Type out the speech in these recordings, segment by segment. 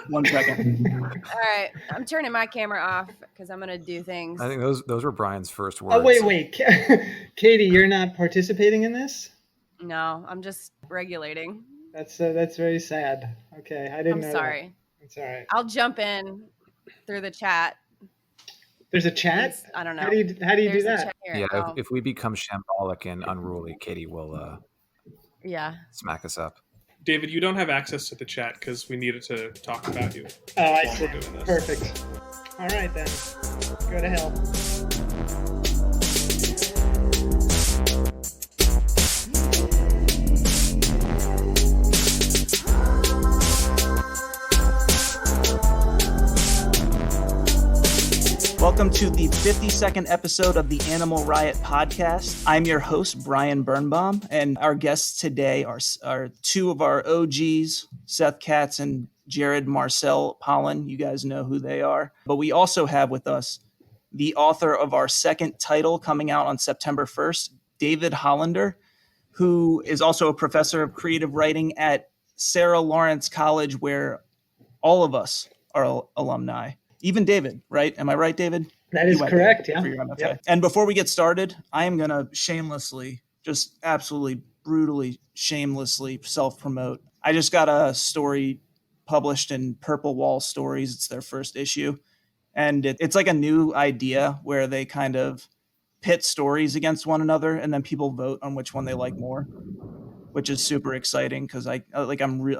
1 second. All right, I'm turning my camera off because I'm gonna do things. I think those were Brian's first words. Oh, wait. Katie, you're not participating in this? No, I'm just regulating. That's very sad. Okay, I didn't know. I'm sorry. It's all right. I'll jump in through the chat. There's a chat? I don't know. How do you do There's a that? chat here. Yeah, Oh, if we become shambolic and unruly, Katie will yeah. smack us up. David, you don't have access to the chat because we needed to talk about you. Oh, I while see. we're doing this. Perfect. All right, then. Go to hell. Welcome to the 52nd episode of the Animal Riot podcast. I'm your host, Brian Birnbaum, and our guests today are two of our OGs, Seth Katz and Jared Marcel Pollen. You guys know who they are. But we also have with us the author of our second title coming out on September 1st, David Hollander, who is also a professor of creative writing at Sarah Lawrence College, where all of us are alumni. Even David, right? Am I right, David? That is correct, yeah. Okay. Yep. And before we get started, I am going to shamelessly, just absolutely brutally, shamelessly self-promote. I just got a story published in Purple Wall Stories. It's their first issue. And it's like a new idea where they kind of pit stories against one another and then people vote on which one they like more, which is super exciting because I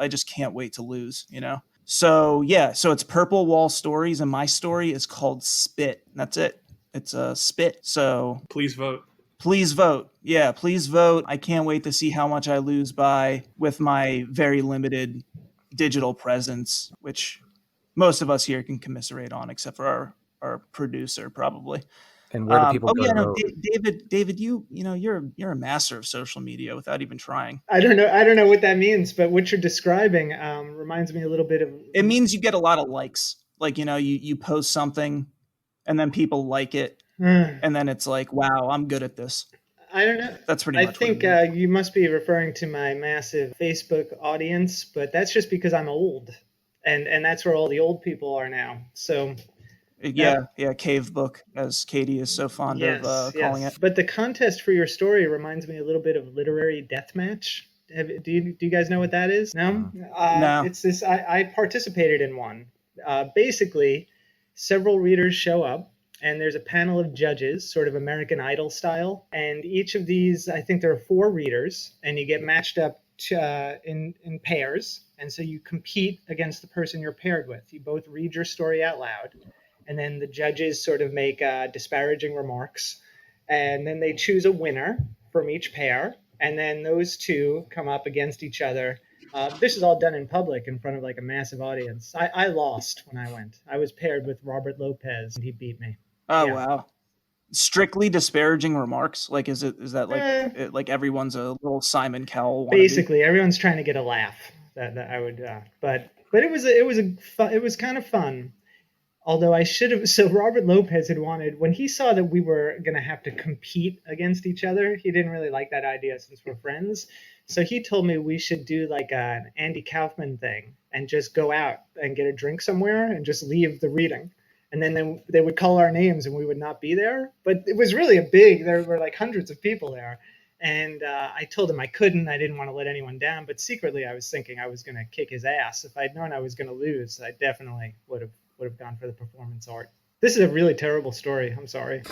just can't wait to lose, you know? So it's Purple Wall Stories, and my story is called Spit. That's it. It's a Spit. So Please vote. please vote. Yeah, please vote. I can't wait to see how much I lose by with my very limited digital presence, which most of us here can commiserate on, except for our producer, probably. And where do people go to vote? David, you're a master of social media without even trying. I don't know what that means, but what you're describing reminds me a little bit of... It means you get a lot of likes. Like, you post something and then people like it. And then it's like, wow, I'm good at this. I don't know. That's pretty much I think you must be referring to my massive Facebook audience, but that's just because I'm old. And that's where all the old people are now. So... Yeah, cave book, as Katie is so fond of calling it. But the contest for your story reminds me a little bit of literary deathmatch. Do you guys know what that is? No? No. It's this. I participated in one. Basically, several readers show up, and there's a panel of judges, sort of American Idol style. And each of these, I think there are 4 readers, and you get matched up in pairs. And so you compete against the person you're paired with. You both read your story out loud. And then the judges sort of make disparaging remarks. And then they choose a winner from each pair. And then those two come up against each other. This is all done in public in front of like a massive audience. I lost when I went. I was paired with Robert Lopez and he beat me. Oh, Yeah. wow. Strictly disparaging remarks? Like, is that like, like everyone's a little Simon Cowell wannabe? Basically, everyone's trying to get a laugh. That I would, but it was kind of fun. Although I should have, so Robert Lopez had wanted, when he saw that we were going to have to compete against each other, he didn't really like that idea since we're friends. So he told me we should do like an Andy Kaufman thing and just go out and get a drink somewhere and just leave the reading. And then they would call our names and we would not be there. But it was really there were like hundreds of people there. And I told him I couldn't. I didn't want to let anyone down. But secretly I was thinking I was going to kick his ass. If I'd known I was going to lose, I definitely would have gone for the performance art. This is a really terrible story. I'm sorry.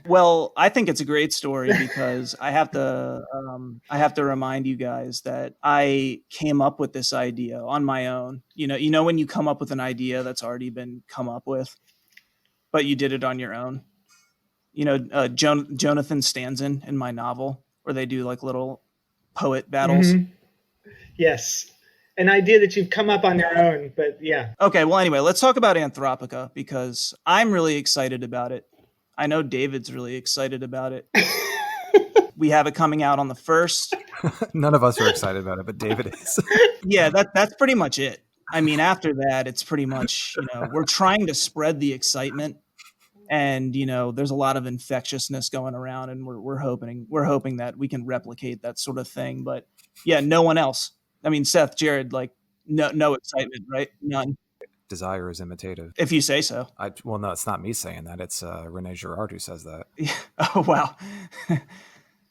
Well, I think it's a great story because I have to remind you guys that I came up with this idea on my own. You know when you come up with an idea that's already been come up with, but you did it on your own. Jonathan Stanzen in my novel, where they do like little poet battles. Mm-hmm. Yes. An idea that you've come up on your own, but yeah. Okay, well, anyway, let's talk about Anthropica because I'm really excited about it. I know David's really excited about it. We have it coming out on the 1st. None of us are excited about it, but David is. Yeah, that's pretty much it. I mean, after that, it's pretty much, we're trying to spread the excitement and, there's a lot of infectiousness going around and we're hoping that we can replicate that sort of thing. But yeah, no one else. I mean, Seth, Jared, like No excitement, right? None. Desire is imitative. If you say so. Well, no, it's not me saying that. It's Rene Girard who says that. Yeah. Oh, wow.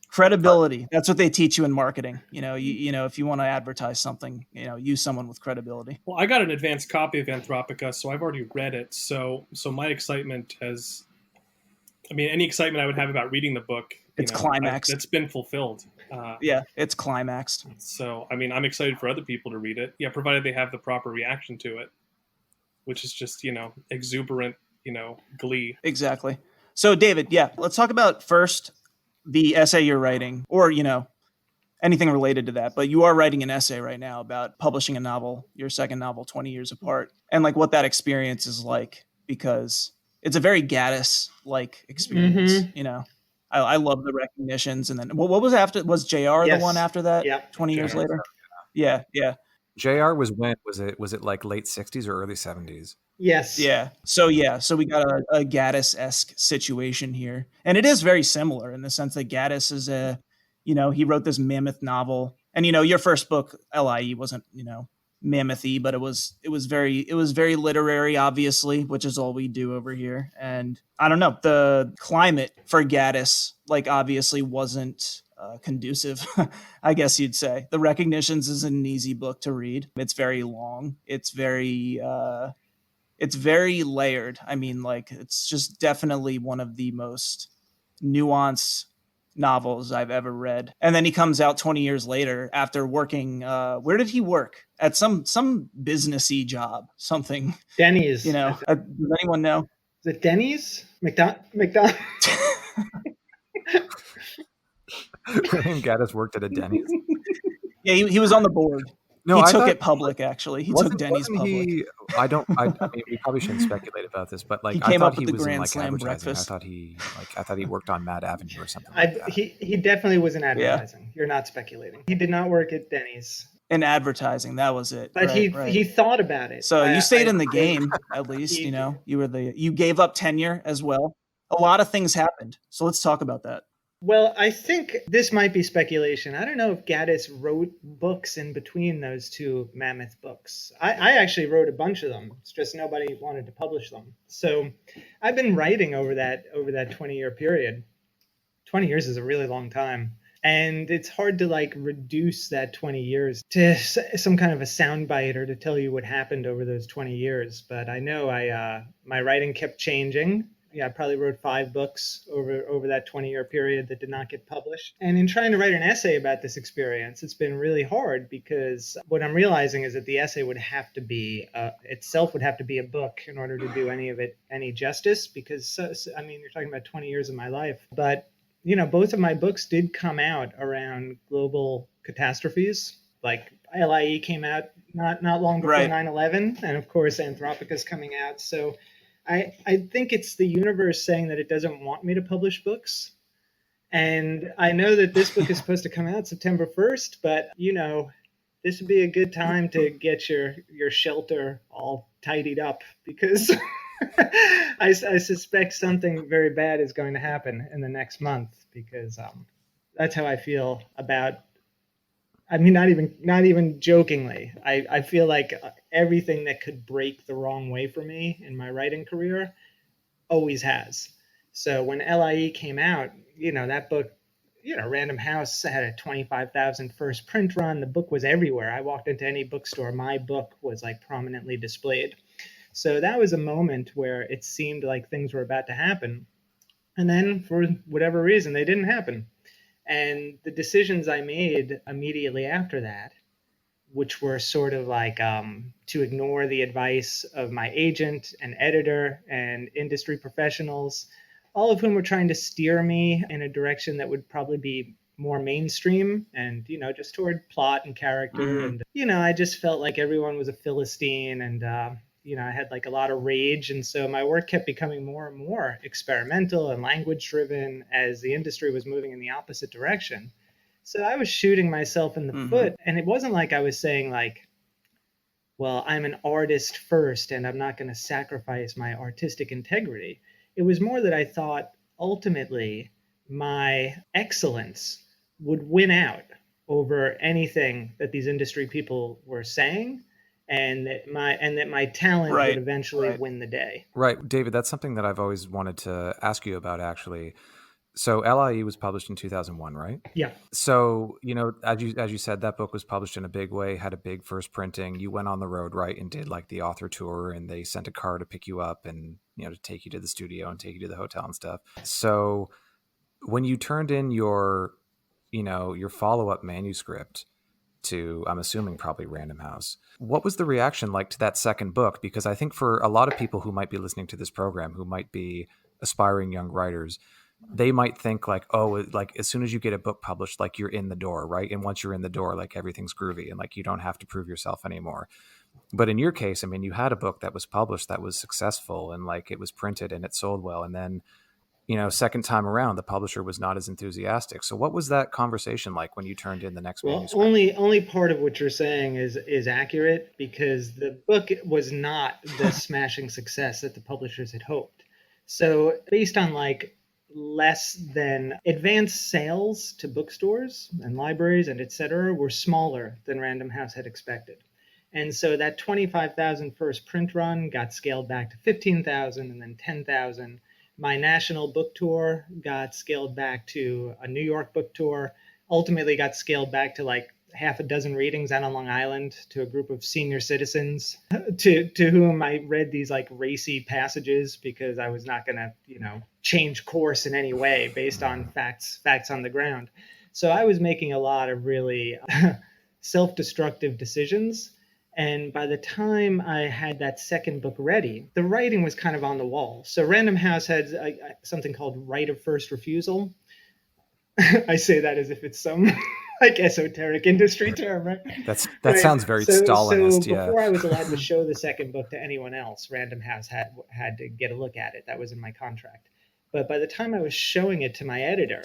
Credibility. That's what they teach you in marketing. You know, if you want to advertise something, use someone with credibility. Well, I got an advanced copy of Anthropica, so I've already read it. So my excitement has, any excitement I would have about reading the book, it's climaxed. It's been fulfilled. Yeah, it's climaxed. So, I'm excited for other people to read it. Yeah, provided they have the proper reaction to it, which is just, exuberant, glee. Exactly. So, David, yeah, let's talk about first the essay you're writing, or, anything related to that. But you are writing an essay right now about publishing a novel, your second novel, 20 years apart, and like what that experience is like, because it's a very Gaddis-like experience, I love the recognitions. And then what was after? Was JR the one after that? Yeah. 20 years later? Yeah. JR was when? Was it like late 60s or early 70s? Yes. Yeah. So we got a Gaddis-esque situation here. And it is very similar in the sense that Gaddis is he wrote this mammoth novel. And, your first book, LIE, wasn't, mammoth-y, but it was very literary, obviously, which is all we do over here. And I don't know, the climate for Gaddis, obviously wasn't conducive, I guess you'd say. The Recognitions isn't an easy book to read. It's very long. It's very layered. It's just definitely one of the most nuanced novels I've ever read. And then he comes out 20 years later after working, where did he work? At some businessy job, something. Denny's. Does anyone know? Is it Denny's? McDonald? William Gaddis worked at a Denny's. Yeah, he was on the board. No, he took it public. Actually, he took Denny's public. We probably shouldn't speculate about this, but he came up with the was Grand in, Slam advertising. breakfast. I thought he worked on Mad Avenue or something. Like that. He definitely was in advertising. Yeah. You're not speculating. He did not work at Denny's. In advertising, that was it. But he thought about it. So you stayed in the game, at least. You gave up tenure as well. A lot of things happened. So let's talk about that. Well, I think this might be speculation. I don't know if Gaddis wrote books in between those two mammoth books. I actually wrote a bunch of them. It's just nobody wanted to publish them. So I've been writing over that 20-year period. 20 years is a really long time. And it's hard to reduce that 20 years to some kind of a soundbite or to tell you what happened over those 20 years. But I know my writing kept changing. Yeah, I probably wrote 5 books over that 20-year period that did not get published. And in trying to write an essay about this experience, it's been really hard because what I'm realizing is that the essay would have to be itself would have to be a book in order to do any justice. Because you're talking about 20 years of my life, but both of my books did come out around global catastrophes. Like LIE came out not long before 9/11, and of course Anthropica's coming out. So I think it's the universe saying that it doesn't want me to publish books. And I know that this book is supposed to come out September 1st, but this would be a good time to get your shelter all tidied up because I suspect something very bad is going to happen in the next month because that's how I feel about. Not even jokingly. I feel like everything that could break the wrong way for me in my writing career always has. So when LIE came out, that book, Random House had a 25,000 first print run. The book was everywhere. I walked into any bookstore, my book was prominently displayed. So that was a moment where it seemed like things were about to happen. And then for whatever reason, they didn't happen. And the decisions I made immediately after that, which were sort of to ignore the advice of my agent and editor and industry professionals, all of whom were trying to steer me in a direction that would probably be more mainstream and, just toward plot and character. Mm-hmm. And, I just felt like everyone was a Philistine and, I had a lot of rage. And so my work kept becoming more and more experimental and language driven as the industry was moving in the opposite direction. So I was shooting myself in the foot. And it wasn't like I was saying well, I'm an artist first and I'm not going to sacrifice my artistic integrity. It was more that I thought ultimately my excellence would win out over anything that these industry people were saying. and that my talent Right, would eventually right. win the day. Right, David, that's something that I've always wanted to ask you about, actually. So LIE was published in 2001, right? Yeah. So, as you said, that book was published in a big way, had a big first printing. You went on the road, right, and did like the author tour, and they sent a car to pick you up and, to take you to the studio and take you to the hotel and stuff. So when you turned in your follow-up manuscript to, I'm assuming, probably Random House, what was the reaction like to that second book? Because I think for a lot of people who might be listening to this program, who might be aspiring young writers, they might think like, oh, like as soon as you get a book published, like you're in the door, right? And once you're in the door, like everything's groovy and like you don't have to prove yourself anymore. But in your case, I mean, you had a book that was published that was successful and like it was printed and it sold well. And then, second time around, the publisher was not as enthusiastic. So what was that conversation like when you turned in the next manuscript? Only part of what you're saying is accurate, because the book was not the smashing success that the publishers had hoped. So based on like less than advanced sales to bookstores and libraries and etc. were smaller than Random House had expected. And so that 25,000 first print run got scaled back to 15,000 and then 10,000. My national book tour got scaled back to a New York book tour, ultimately got scaled back to like half a dozen readings out on Long Island to a group of senior citizens to whom I read these like racy passages because I was not going to, change course in any way based on facts on the ground. So I was making a lot of really self-destructive decisions. And by the time I had that second book ready, the writing was kind of on the wall. So Random House had something called right of first refusal. I say that as if it's some like esoteric industry term, right? That Right. sounds very Stalinist. So Yeah. before I was allowed to show the second book to anyone else, Random House had to get a look at it. That was in my contract. But by the time I was showing it to my editor,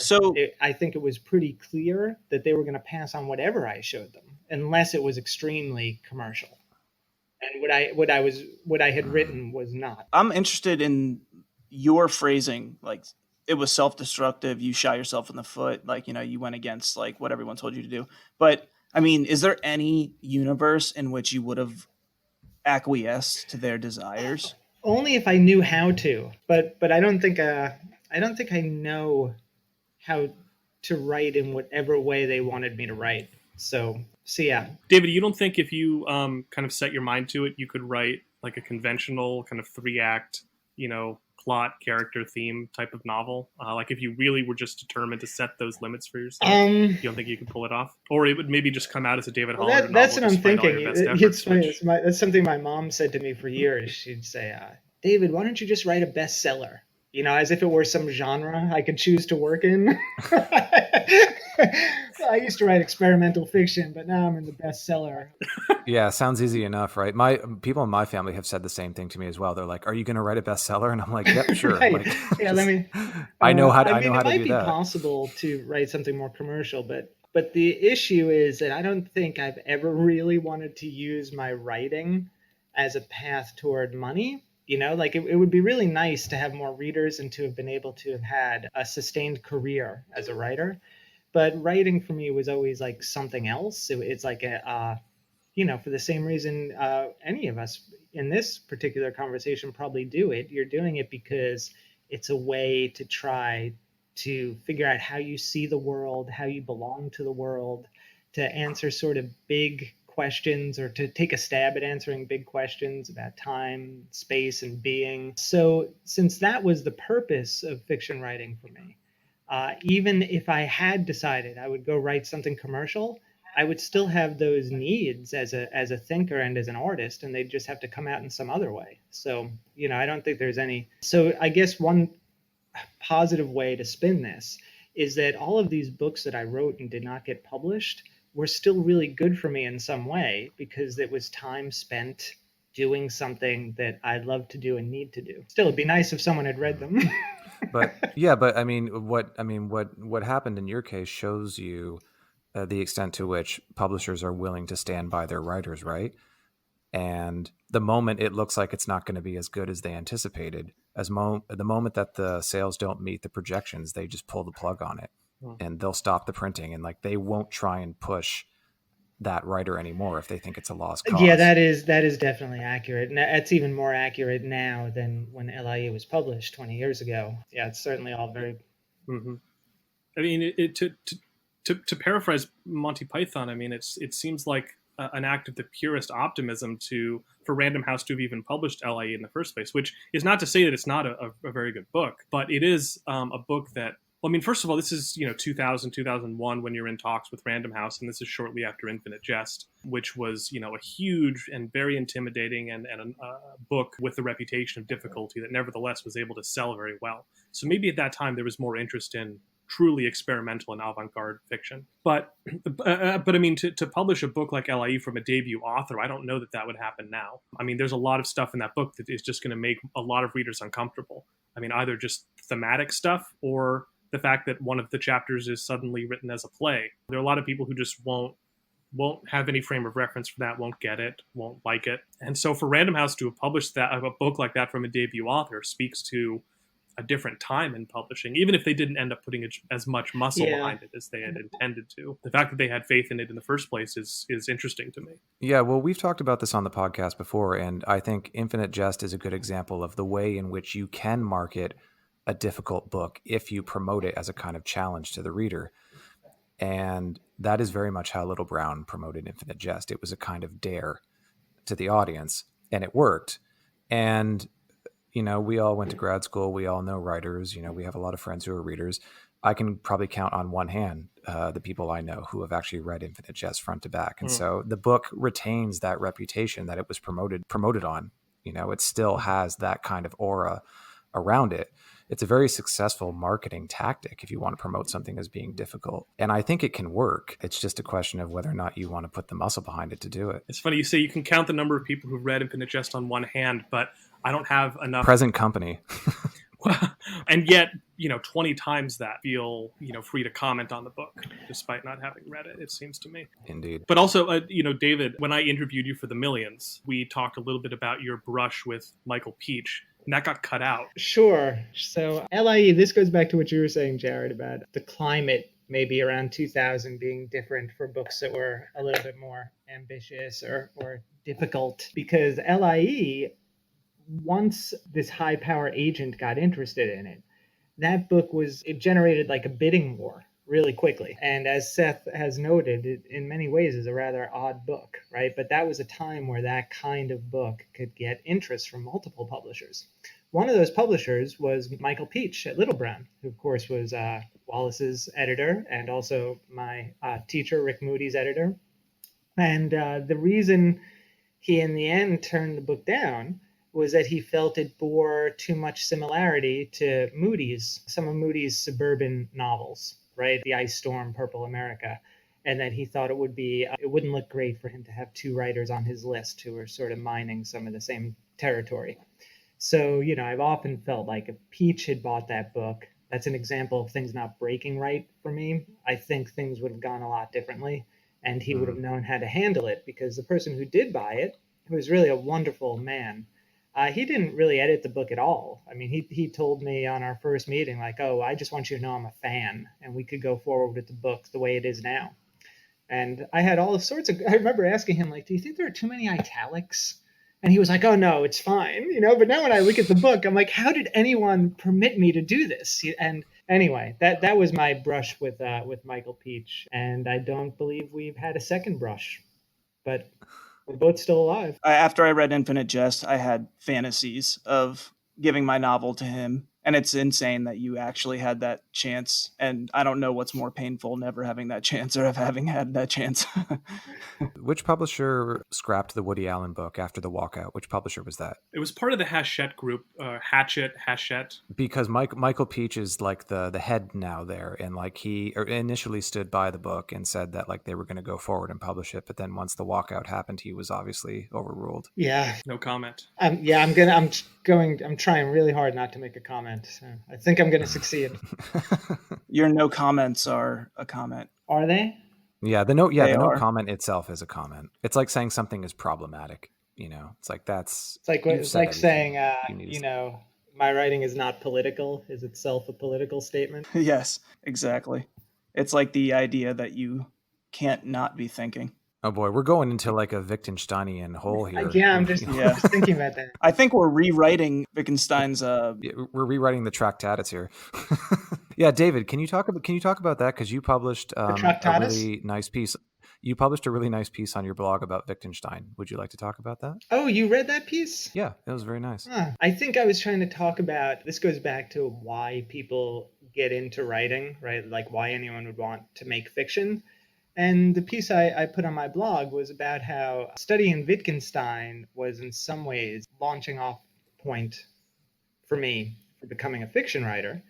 I think it was pretty clear that they were going to pass on whatever I showed them, unless it was extremely commercial. And what I had written was not. I'm interested in your phrasing, like it was self-destructive, you shot yourself in the foot, like, you went against like what everyone told you to do. But I mean, is there any universe in which you would have acquiesced to their desires? Only if I knew how to, but I don't think I know how to write in whatever way they wanted me to write. So yeah. David, you don't think if you kind of set your mind to it, you could write like a conventional kind of 3-act, plot, character, theme type of novel? Like if you really were just determined to set those limits for yourself, you don't think you could pull it off? Or it would maybe just come out as a David Hollander novel? That's what I'm despite all thinking. your best It's efforts, funny. which- That's something my mom said to me for years. She'd say, David, why don't you just write a bestseller? As if it were some genre I could choose to work in. I used to write experimental fiction, but now I'm in the bestseller. Yeah, sounds easy enough, right? People in my family have said the same thing to me as well. They're like, "Are you going to write a bestseller?" And I'm like, "Yep, sure." Right. Like, Yeah, let me. I know how to. I mean, know how to do that. it might be possible to write something more commercial, but the issue is that I don't think I've ever really wanted to use my writing as a path toward money. Like it would be really nice to have more readers and to have been able to have had a sustained career as a writer. But writing for me was always like something else. It's like for the same reason any of us in this particular conversation probably do it. You're doing it because it's a way to try to figure out how you see the world, how you belong to the world, to answer sort of big questions, or to take a stab at answering big questions about time, space, and being. So since that was the purpose of fiction writing for me, even if I had decided I would go write something commercial, I would still have those needs as a thinker and as an artist, and they'd just have to come out in some other way. So, I don't think there's any. So I guess one positive way to spin this is that all of these books that I wrote and did not get published were still really good for me in some way, because it was time spent doing something that I love to do and need to do. Still, it'd be nice if someone had read them. But what happened in your case shows you the extent to which publishers are willing to stand by their writers, right? And the moment it looks like it's not going to be as good as they anticipated, the moment that the sales don't meet the projections, they just pull the plug on it, and they'll stop the printing, and like they won't try and push that writer anymore if they think it's a lost cause. Yeah, that is definitely accurate. And that's even more accurate now than when LIE was published 20 years ago. Yeah, it's certainly all very. Mm-hmm. I mean, to paraphrase Monty Python, I mean, it seems like an act of the purest optimism for Random House to have even published LIE in the first place, which is not to say that it's not a very good book, but it is a book that, well, I mean, first of all, this is 2000, 2001 when you're in talks with Random House, and this is shortly after Infinite Jest, which was a huge and very intimidating and a book with the reputation of difficulty that nevertheless was able to sell very well. So maybe at that time there was more interest in truly experimental and avant-garde fiction. But I mean, to publish a book like LIE from a debut author, I don't know that would happen now. I mean, there's a lot of stuff in that book that is just going to make a lot of readers uncomfortable. I mean, either just thematic stuff or the fact that one of the chapters is suddenly written as a play. There are a lot of people who just won't have any frame of reference for that, won't get it, won't like it. And so for Random House to have published a book like that from a debut author speaks to a different time in publishing, even if they didn't end up putting as much muscle behind it as they had intended to. The fact that they had faith in it in the first place is interesting to me. Yeah, well, we've talked about this on the podcast before, and I think Infinite Jest is a good example of the way in which you can market a difficult book if you promote it as a kind of challenge to the reader. And that is very much how Little Brown promoted Infinite Jest. It was a kind of dare to the audience, and it worked. And we all went to grad school. We all know writers. We have a lot of friends who are readers. I can probably count on one hand the people I know who have actually read Infinite Jest front to back. And so the book retains that reputation that it was promoted on. It still has that kind of aura around it. It's a very successful marketing tactic if you want to promote something as being difficult. And I think it can work. It's just a question of whether or not you want to put the muscle behind it to do it. It's funny you say you can count the number of people who've read Infinite Jest on one hand, but I don't have enough. Present company. And yet, 20 times that feel, free to comment on the book, despite not having read it, it seems to me. Indeed. But also, David, when I interviewed you for The Millions, we talked a little bit about your brush with Michael Peach, and that got cut out. Sure. So LIE, this goes back to what you were saying, Jared, about the climate maybe around 2000 being different for books that were a little bit more ambitious or difficult, because LIE, once this high power agent got interested in it, that book it generated like a bidding war really quickly. And as Seth has noted, it in many ways is a rather odd book, right? But that was a time where that kind of book could get interest from multiple publishers. One of those publishers was Michael Peach at Little Brown, who of course was Wallace's editor and also my teacher, Rick Moody's editor. And the reason he in the end turned the book down was that he felt it bore too much similarity to some of Moody's suburban novels, right? The Ice Storm, Purple America. And that he thought it wouldn't look great for him to have two writers on his list who were sort of mining some of the same territory. So, I've often felt like if Peach had bought that book, that's an example of things not breaking right for me. I think things would have gone a lot differently, and he would have known how to handle it, because the person who did buy it, who was really a wonderful man, he didn't really edit the book at all. I mean, he told me on our first meeting, like, oh, I just want you to know I'm a fan, and we could go forward with the book the way it is now. And I had all sorts of, I remember asking him, like, do you think there are too many italics? And he was like, oh, no, it's fine. But now when I look at the book, I'm like, how did anyone permit me to do this? And anyway, that was my brush with Michael Peach. And I don't believe we've had a second brush, but we're both still alive. After I read Infinite Jest, I had fantasies of giving my novel to him. And it's insane that you actually had that chance. And I don't know what's more painful, never having that chance or having had that chance. Which publisher scrapped the Woody Allen book after the walkout? Which publisher was that? It was part of the Hachette group, Hachette. Because Michael Peach is like the head now there. And like he initially stood by the book and said that like they were going to go forward and publish it. But then once the walkout happened, he was obviously overruled. Yeah. No comment. I'm trying really hard not to make a comment. So I think I'm going to succeed. Your no comments are a comment. Are they? Yeah, the no comment itself is a comment. It's like saying something is problematic. It's like it's like saying, my writing is not political is itself a political statement. Yes, exactly. It's like the idea that you can't not be thinking. Oh boy, we're going into like a Wittgensteinian hole here. Yeah, I'm You just, know, Yeah. just thinking about that. I think we're rewriting Wittgenstein's. we're rewriting the Tractatus here. Yeah, David, can you talk about that? Because you published a Tractatus? really nice piece. You published a really nice piece on your blog about Wittgenstein. Would you like to talk about that? Oh, you read that piece? Yeah, it was very nice. I think I was trying to talk about, this goes back to why people get into writing, right? Like why anyone would want to make fiction. And the piece I put on my blog was about how studying Wittgenstein was in some ways launching off point for me for becoming a fiction writer.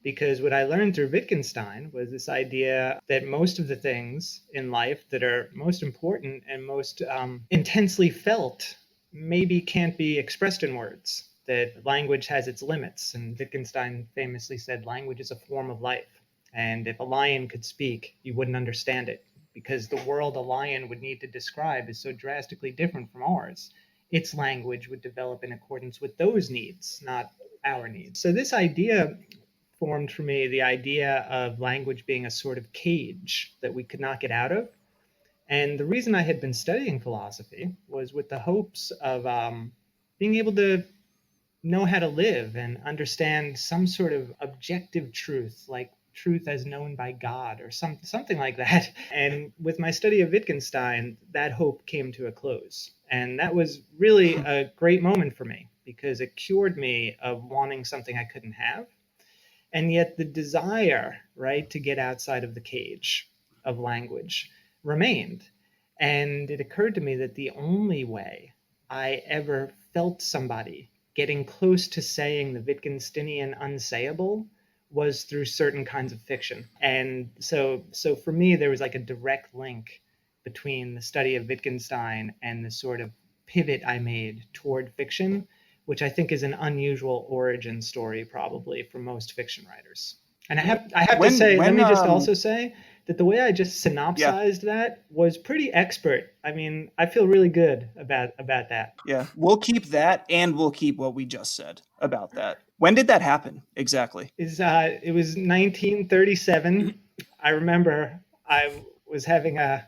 Because what I learned through Wittgenstein was this idea that most of the things in life that are most important and most intensely felt maybe can't be expressed in words, that language has its limits. And Wittgenstein famously said, language is a form of life. And if a lion could speak, you wouldn't understand it, because the world a lion would need to describe is so drastically different from ours. Its language would develop in accordance with those needs, not our needs. So this idea formed for me the idea of language being a sort of cage that we could not get out of. And the reason I had been studying philosophy was with the hopes of being able to know how to live and understand some sort of objective truth, like truth as known by God or something like that. And with my study of Wittgenstein, that hope came to a close. And that was really a great moment for me because it cured me of wanting something I couldn't have. And yet the desire, right, to get outside of the cage of language remained. And it occurred to me that the only way I ever felt somebody getting close to saying the Wittgensteinian unsayable was through certain kinds of fiction. And so for me, there was like a direct link between the study of Wittgenstein and the sort of pivot I made toward fiction, which I think is an unusual origin story probably for most fiction writers. And I have to say, let me just also say that the way I just synopsized that was pretty expert. I mean, I feel really good about that. Yeah, we'll keep that, and we'll keep what we just said about that. When did that happen exactly? It was 1937. I remember I was having a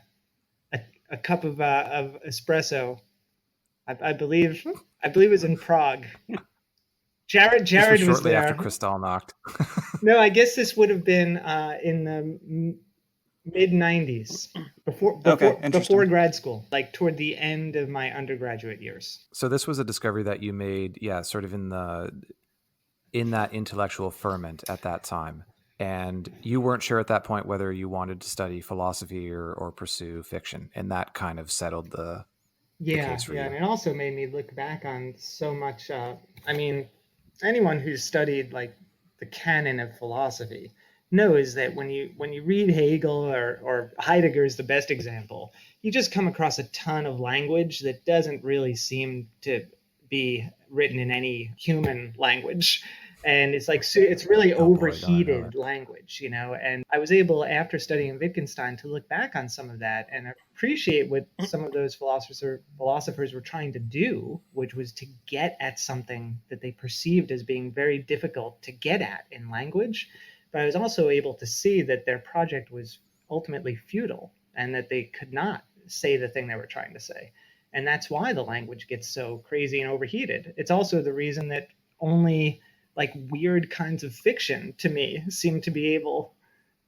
cup of espresso. I believe it was in Prague. Jared This was was shortly there. after Kristallnacht. No, I guess this would have been in the mid 90s, before grad school, like toward the end of my undergraduate years. So this was a discovery that you made, yeah, sort of in that intellectual ferment at that time. And you weren't sure at that point whether you wanted to study philosophy or pursue fiction, and that kind of settled the case for you. And it also made me look back on so much. I mean, anyone who's studied like the canon of philosophy knows that when you read Hegel or Heidegger is the best example, you just come across a ton of language that doesn't really seem to be written in any human language. And it's like, it's really overheated language, you know? And I was able, after studying Wittgenstein, to look back on some of that and appreciate what some of those philosophers were trying to do, which was to get at something that they perceived as being very difficult to get at in language. But I was also able to see that their project was ultimately futile and that they could not say the thing they were trying to say. And that's why the language gets so crazy and overheated. It's also the reason that only like weird kinds of fiction to me seem to be able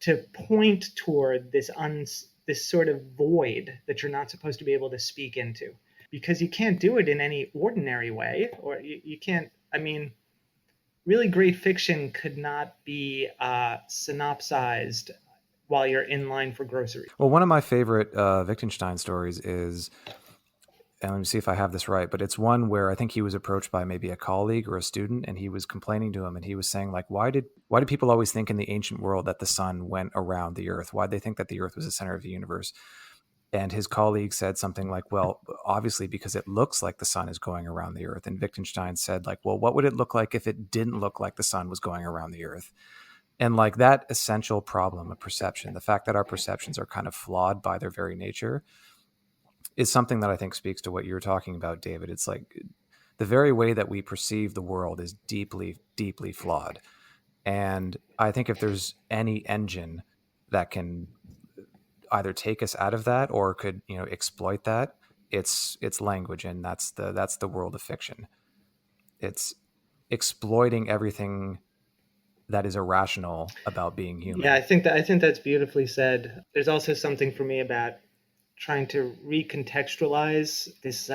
to point toward this sort of void that you're not supposed to be able to speak into, because you can't do it in any ordinary way, or you can't. I mean, really great fiction could not be synopsized while you're in line for groceries. Well, one of my favorite Wittgenstein stories is, and let me see if I have this right, but it's one where I think he was approached by maybe a colleague or a student, and he was complaining to him, and he was saying, like, why did people always think in the ancient world that the sun went around the earth? Why did they think that the earth was the center of the universe? And his colleague said something like, well, obviously because it looks like the sun is going around the earth. And Wittgenstein said, like, well, what would it look like if it didn't look like the sun was going around the earth? And like that essential problem of perception, the fact that our perceptions are kind of flawed by their very nature, is something that I think speaks to what you're talking about, David. It's like the very way that we perceive the world is deeply, deeply flawed. And I think if there's any engine that can either take us out of that or could, exploit that, it's language, and that's the world of fiction. It's exploiting everything that is irrational about being human. Yeah, I think that's beautifully said. There's also something for me about trying to recontextualize this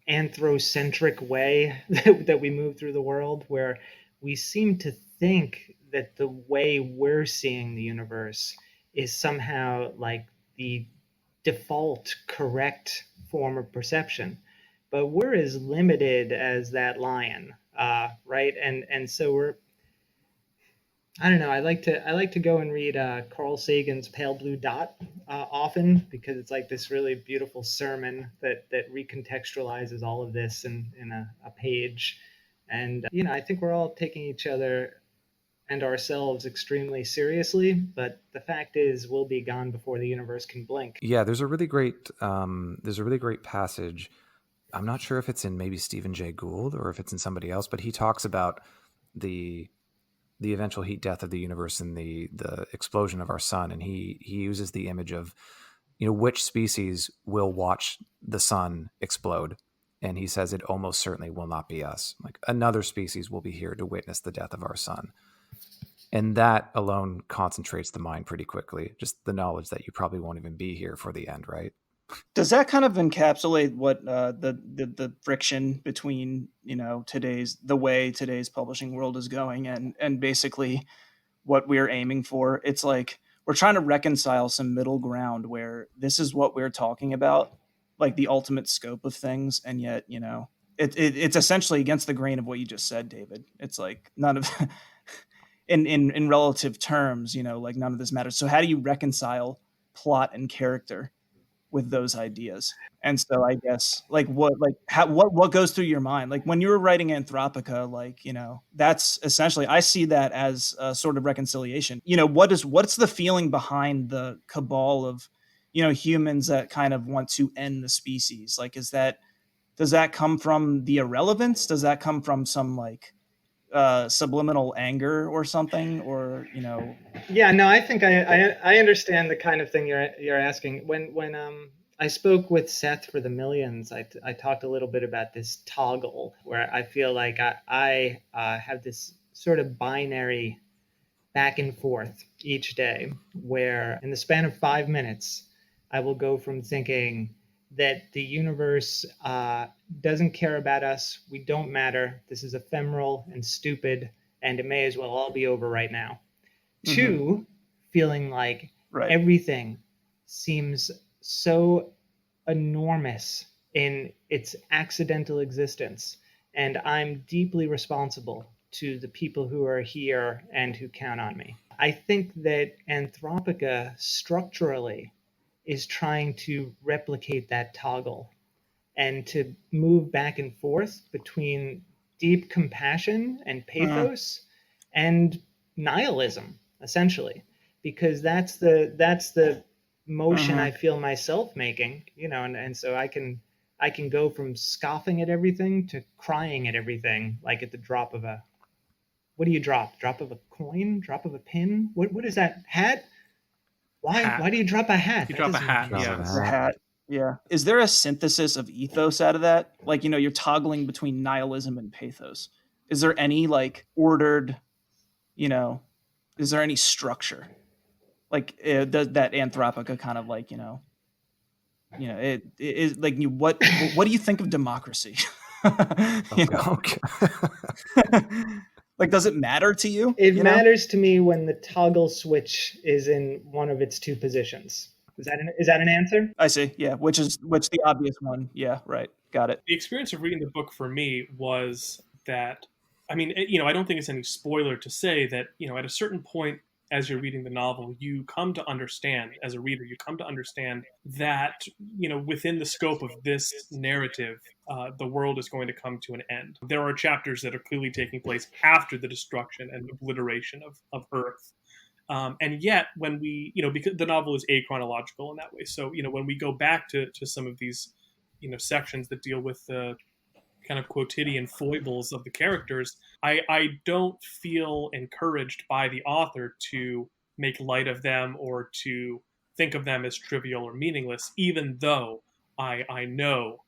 anthrocentric way that we move through the world, where we seem to think that the way we're seeing the universe is somehow like the default correct form of perception, but we're as limited as that lion, right? And so I don't know. I like to go and read Carl Sagan's Pale Blue Dot often, because it's like this really beautiful sermon that recontextualizes all of this in a page. And I think we're all taking each other and ourselves extremely seriously, but the fact is we'll be gone before the universe can blink. Yeah, there's a really great passage. I'm not sure if it's in maybe Stephen Jay Gould or if it's in somebody else, but he talks about the eventual heat death of the universe and the explosion of our sun, and he uses the image of which species will watch the sun explode, and he says it almost certainly will not be us. Like, another species will be here to witness the death of our sun, and that alone concentrates the mind pretty quickly. Just the knowledge that you probably won't even be here for the end, right? Does that kind of encapsulate what the friction between the way today's publishing world is going and basically what we're aiming for? It's like we're trying to reconcile some middle ground where this is what we're talking about, like the ultimate scope of things, and yet it's essentially against the grain of what you just said, David. It's like none of in relative terms, like none of this matters. So how do you reconcile plot and character with those ideas? And so I guess what goes through your mind, like when you were writing Anthropica, that's essentially, I see that as a sort of reconciliation. What's the feeling behind the cabal of humans that kind of want to end the species? Like, does that come from the irrelevance? Does that come from some subliminal anger or something, or Yeah, no, I think I understand the kind of thing you're asking. When I spoke with Seth for the Millions, I talked a little bit about this toggle, where I feel like I have this sort of binary back and forth each day, where in the span of 5 minutes I will go from thinking that the universe doesn't care about us, we don't matter, this is ephemeral and stupid, and it may as well all be over right now, to feeling like everything seems so enormous in its accidental existence, and I'm deeply responsible to the people who are here and who count on me. I think that Anthropica structurally is trying to replicate that toggle and to move back and forth between deep compassion and pathos and nihilism, essentially, because that's the motion I feel myself making, and so I can go from scoffing at everything to crying at everything, like at the drop of a, what do you drop? Drop of a coin? Drop of a pin? What is that? Hat? Why do you drop a hat? You drop a hat, yeah. A hat. Yeah. Is there a synthesis of ethos out of that? Like, you're toggling between nihilism and pathos. Is there any ordered, is there any structure? Like that Anthropica kind of it is like, what do you think of democracy? Okay. Like, does it matter to you? It matters to me when the toggle switch is in one of its two positions. Is that an answer? I see. Yeah. Which the obvious one. Yeah. Right. Got it. The experience of reading the book for me was that, I don't think it's any spoiler to say that, at a certain point as you're reading the novel, you come to understand, as a reader, that, within the scope of this narrative, the world is going to come to an end. There are chapters that are clearly taking place after the destruction and obliteration of Earth. And yet, when we, because the novel is achronological in that way. So, when we go back to some of these, sections that deal with the kind of quotidian foibles of the characters, I don't feel encouraged by the author to make light of them or to think of them as trivial or meaningless, even though I know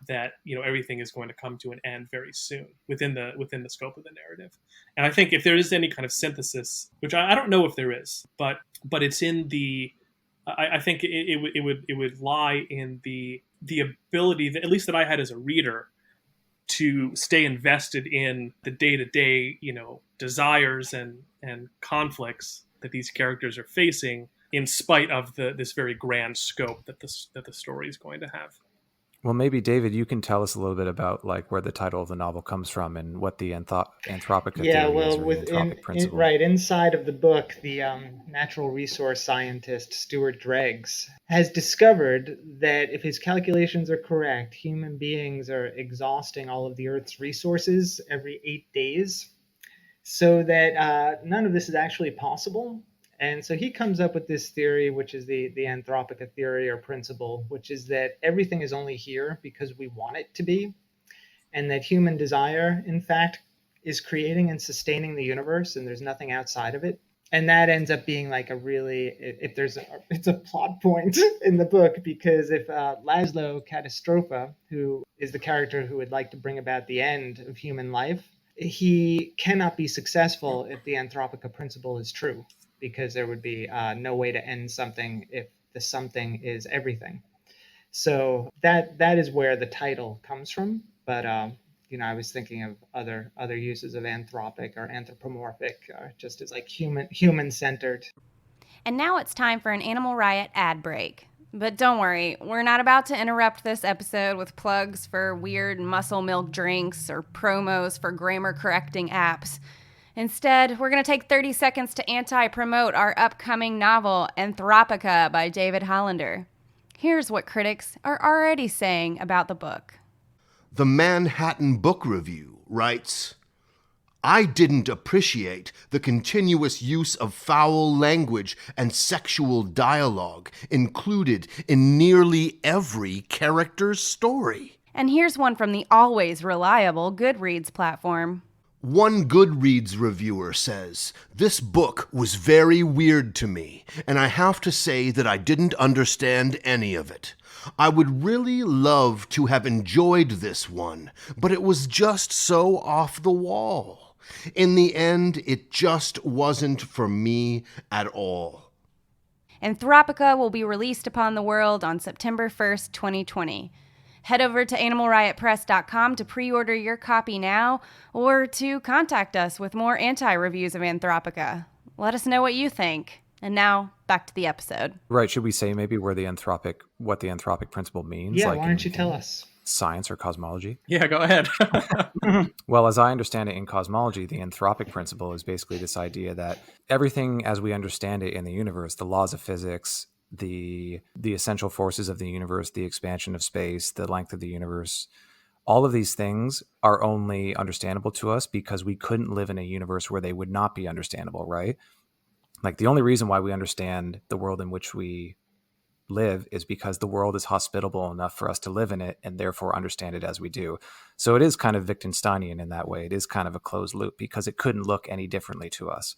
that everything is going to come to an end very soon within the scope of the narrative. And I think if there is any kind of synthesis, which I don't know if there is, but it's in the I think it would lie in the ability that, at least that I had as a reader, to stay invested in the day-to-day desires and conflicts that these characters are facing, in spite of this very grand scope that the story is going to have. Well, maybe David, you can tell us a little bit about like where the title of the novel comes from and what the Anthropica theory is, or the anthropic principle. Right inside of the book, the natural resource scientist Stuart Dreggs has discovered that if his calculations are correct, human beings are exhausting all of the Earth's resources every 8 days, so that none of this is actually possible. And so he comes up with this theory, which is the Anthropica theory or principle, which is that everything is only here because we want it to be, and that human desire, in fact, is creating and sustaining the universe, and there's nothing outside of it. And that ends up being like it's a plot point in the book, because if Laszlo Katastrofa, who is the character who would like to bring about the end of human life, he cannot be successful if the Anthropica principle is true, because there would be no way to end something if the something is everything. So that is where the title comes from. But I was thinking of other uses of anthropic or anthropomorphic, just as like human centered. And now it's time for an Animal Riot ad break. But don't worry, we're not about to interrupt this episode with plugs for weird muscle milk drinks or promos for grammar correcting apps. Instead, we're going to take 30 seconds to anti-promote our upcoming novel, Anthropica by David Hollander. Here's what critics are already saying about the book. The Manhattan Book Review writes, I didn't appreciate the continuous use of foul language and sexual dialogue included in nearly every character's story. And here's one from the always reliable Goodreads platform. One Goodreads reviewer says, this book was very weird to me, and I have to say that I didn't understand any of it. I would really love to have enjoyed this one, but it was just so off the wall. In the end, it just wasn't for me at all. Anthropica will be released upon the world on September 1st, 2020. Head over to animalriotpress.com to pre-order your copy now, or to contact us with more anti-reviews of Anthropica. Let us know what you think. And now, back to the episode. Right, should we say maybe what the anthropic principle means? Yeah, like why don't you tell us? Science or cosmology? Yeah, go ahead. Well, as I understand it in cosmology, the anthropic principle is basically this idea that everything as we understand it in the universe, the laws of physics, the essential forces of the universe, the expansion of space, the length of the universe, all of these things are only understandable to us because we couldn't live in a universe where they would not be understandable, right? Like the only reason why we understand the world in which we live is because the world is hospitable enough for us to live in it and therefore understand it as we do. So it is kind of Wittgensteinian in that way. It is kind of a closed loop because it couldn't look any differently to us.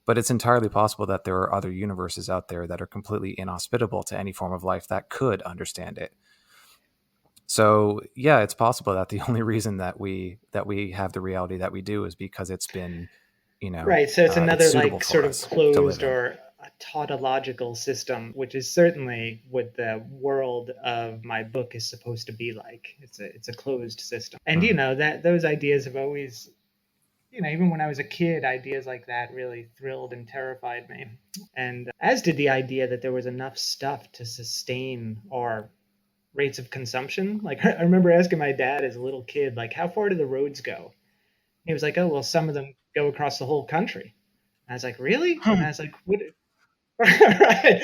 But it's entirely possible that there are other universes out there that are completely inhospitable to any form of life that could understand it. So yeah, it's possible that the only reason that we have the reality that we do is because it's been, right. So it's another like sort of closed or a tautological system, which is certainly what the world of my book is supposed to be like. It's a closed system, and that those ideas have always. Even when I was a kid, ideas like that really thrilled and terrified me. And as did the idea that there was enough stuff to sustain our rates of consumption. Like I remember asking my dad as a little kid, like, how far do the roads go? He was like, oh, well, some of them go across the whole country. And I was like, really? And I was like, what? Right.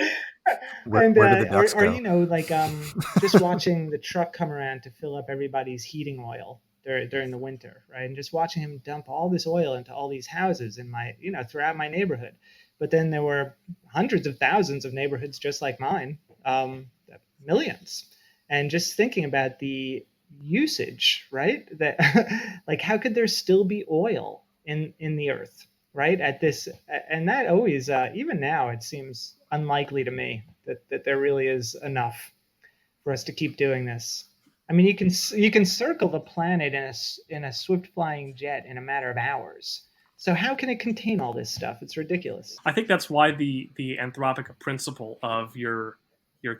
Where do the ducks go? Just watching the truck come around to fill up everybody's heating oil during the winter, right? And just watching him dump all this oil into all these houses in my, throughout my neighborhood. But then there were hundreds of thousands of neighborhoods just like mine, millions. And just thinking about the usage, right? That like, how could there still be oil in the earth? right? At this, and that always, even now, it seems unlikely to me that there really is enough for us to keep doing this. I mean, you can circle the planet in a swift flying jet in a matter of hours. So how can it contain all this stuff? It's ridiculous. I think that's why the Anthropica principle of your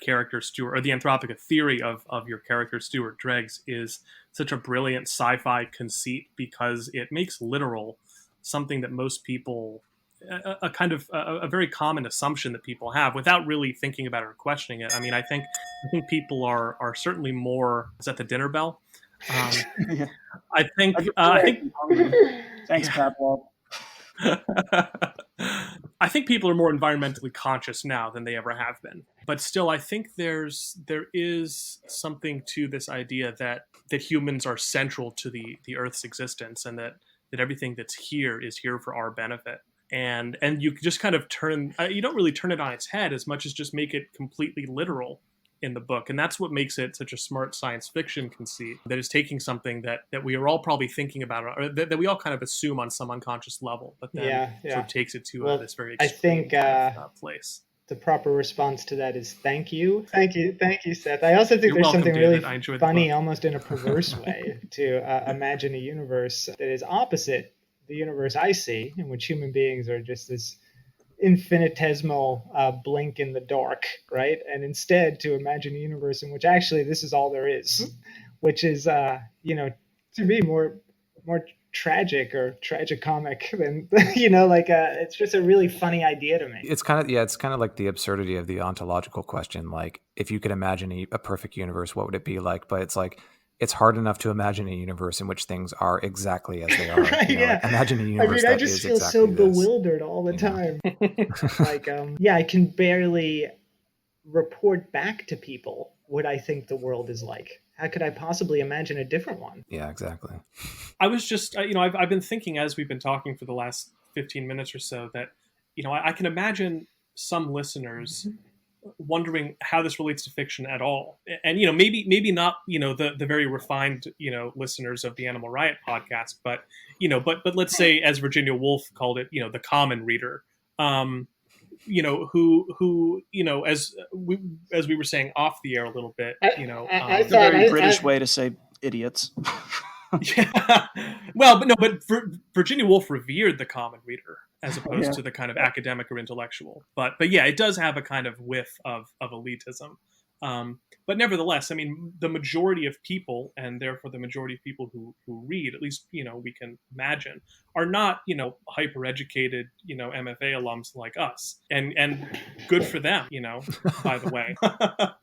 character Stuart, or the Anthropica theory of your character Stuart Dreggs, is such a brilliant sci-fi conceit, because it makes literal something that most people, a kind of a very common assumption that people have without really thinking about it or questioning it. I mean, I think people are certainly more. Is that the dinner bell? Yeah. I think I think Thanks, Yeah. Pavlov. I think people are more environmentally conscious now than they ever have been. But still, I think there is something to this idea that humans are central to the Earth's existence, and that everything that's here is here for our benefit. And you just kind of you don't really turn it on its head as much as just make it completely literal in the book. And that's what makes it such a smart science fiction conceit, that is taking something that we are all probably thinking about, or that we all kind of assume on some unconscious level, but then Yeah. sort of takes it to Well, this very I extreme think, kind of, place. The proper response to that is thank you. Thank you, Seth. I also think You're there's welcome, something David. really I enjoyed the funny, book. almost in a perverse way, to imagine a universe that is opposite the universe I see, in which human beings are just this infinitesimal blink in the dark, right? And instead to imagine a universe in which actually this is all there is, which is, to me more tragic or tragicomic than, it's just a really funny idea to me. It's kind of like the absurdity of the ontological question. Like, if you could imagine a perfect universe, what would it be like? But it's like, it's hard enough to imagine a universe in which things are exactly as they are. Right, Like, imagine a I universe mean, I that just is feel exactly so this. bewildered all the time. I can barely report back to people what I think the world is like. How could I possibly imagine a different one? Yeah, exactly. I was just, I've been thinking as we've been talking for the last 15 minutes or so that, I can imagine some listeners wondering how this relates to fiction at all. And, maybe not, the very refined, listeners of the Animal Riot podcast, but, but let's say, as Virginia Woolf called it, the common reader, who, as we were saying off the air a little bit, It's a very British way to say idiots. Yeah. Well, but Virginia Woolf revered the common reader as opposed to the kind of academic or intellectual. But yeah, it does have a kind of whiff of elitism. But nevertheless, I mean, the majority of people, and therefore the majority of people who read, at least, we can imagine, are not, hyper-educated, MFA alums like us. And good for them, by the way.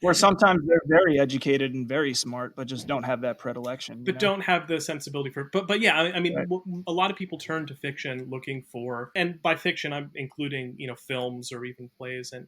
Or sometimes they're very educated and very smart, but just don't have that predilection. But don't have the sensibility for it. But yeah, I mean, Right. A lot of people turn to fiction looking for, and by fiction I'm including, films or even plays, and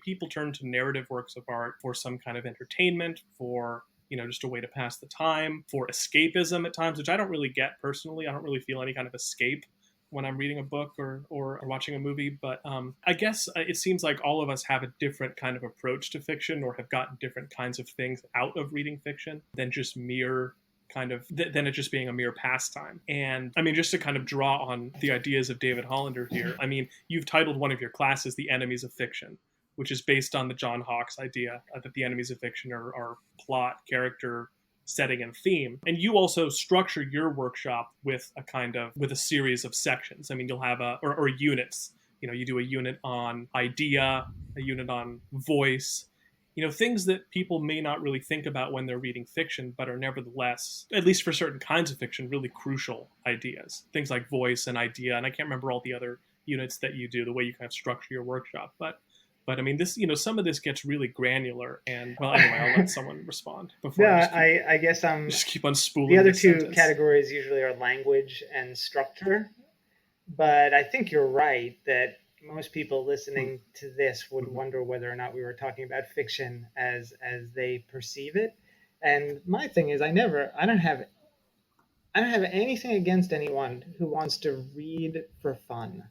people turn to narrative works of art for some kind of entertainment, for, just a way to pass the time, for escapism at times, which I don't really get personally. I don't really feel any kind of escape when I'm reading a book or watching a movie. But I guess it seems like all of us have a different kind of approach to fiction, or have gotten different kinds of things out of reading fiction than just mere kind of than it just being a mere pastime. And I mean, just to kind of draw on the ideas of David Hollander here, I mean, you've titled one of your classes The Enemies of Fiction, which is based on the John Hawkes idea that the enemies of fiction are plot, character, setting, and theme. And you also structure your workshop with a series of sections. I mean, you'll have or units. You do a unit on idea, a unit on voice, things that people may not really think about when they're reading fiction, but are nevertheless, at least for certain kinds of fiction, really crucial ideas. Things like voice and idea. And I can't remember all the other units that you do, the way you kind of structure your workshop. But I mean, this, some of this gets really granular. And, well, anyway, I'll let someone respond before I guess I'm just keep unspooling the other this two sentence. categories usually are language and structure. But I think you're right that most people listening to this would wonder whether or not we were talking about fiction as they perceive it. And my thing is, I don't have anything against anyone who wants to read for fun,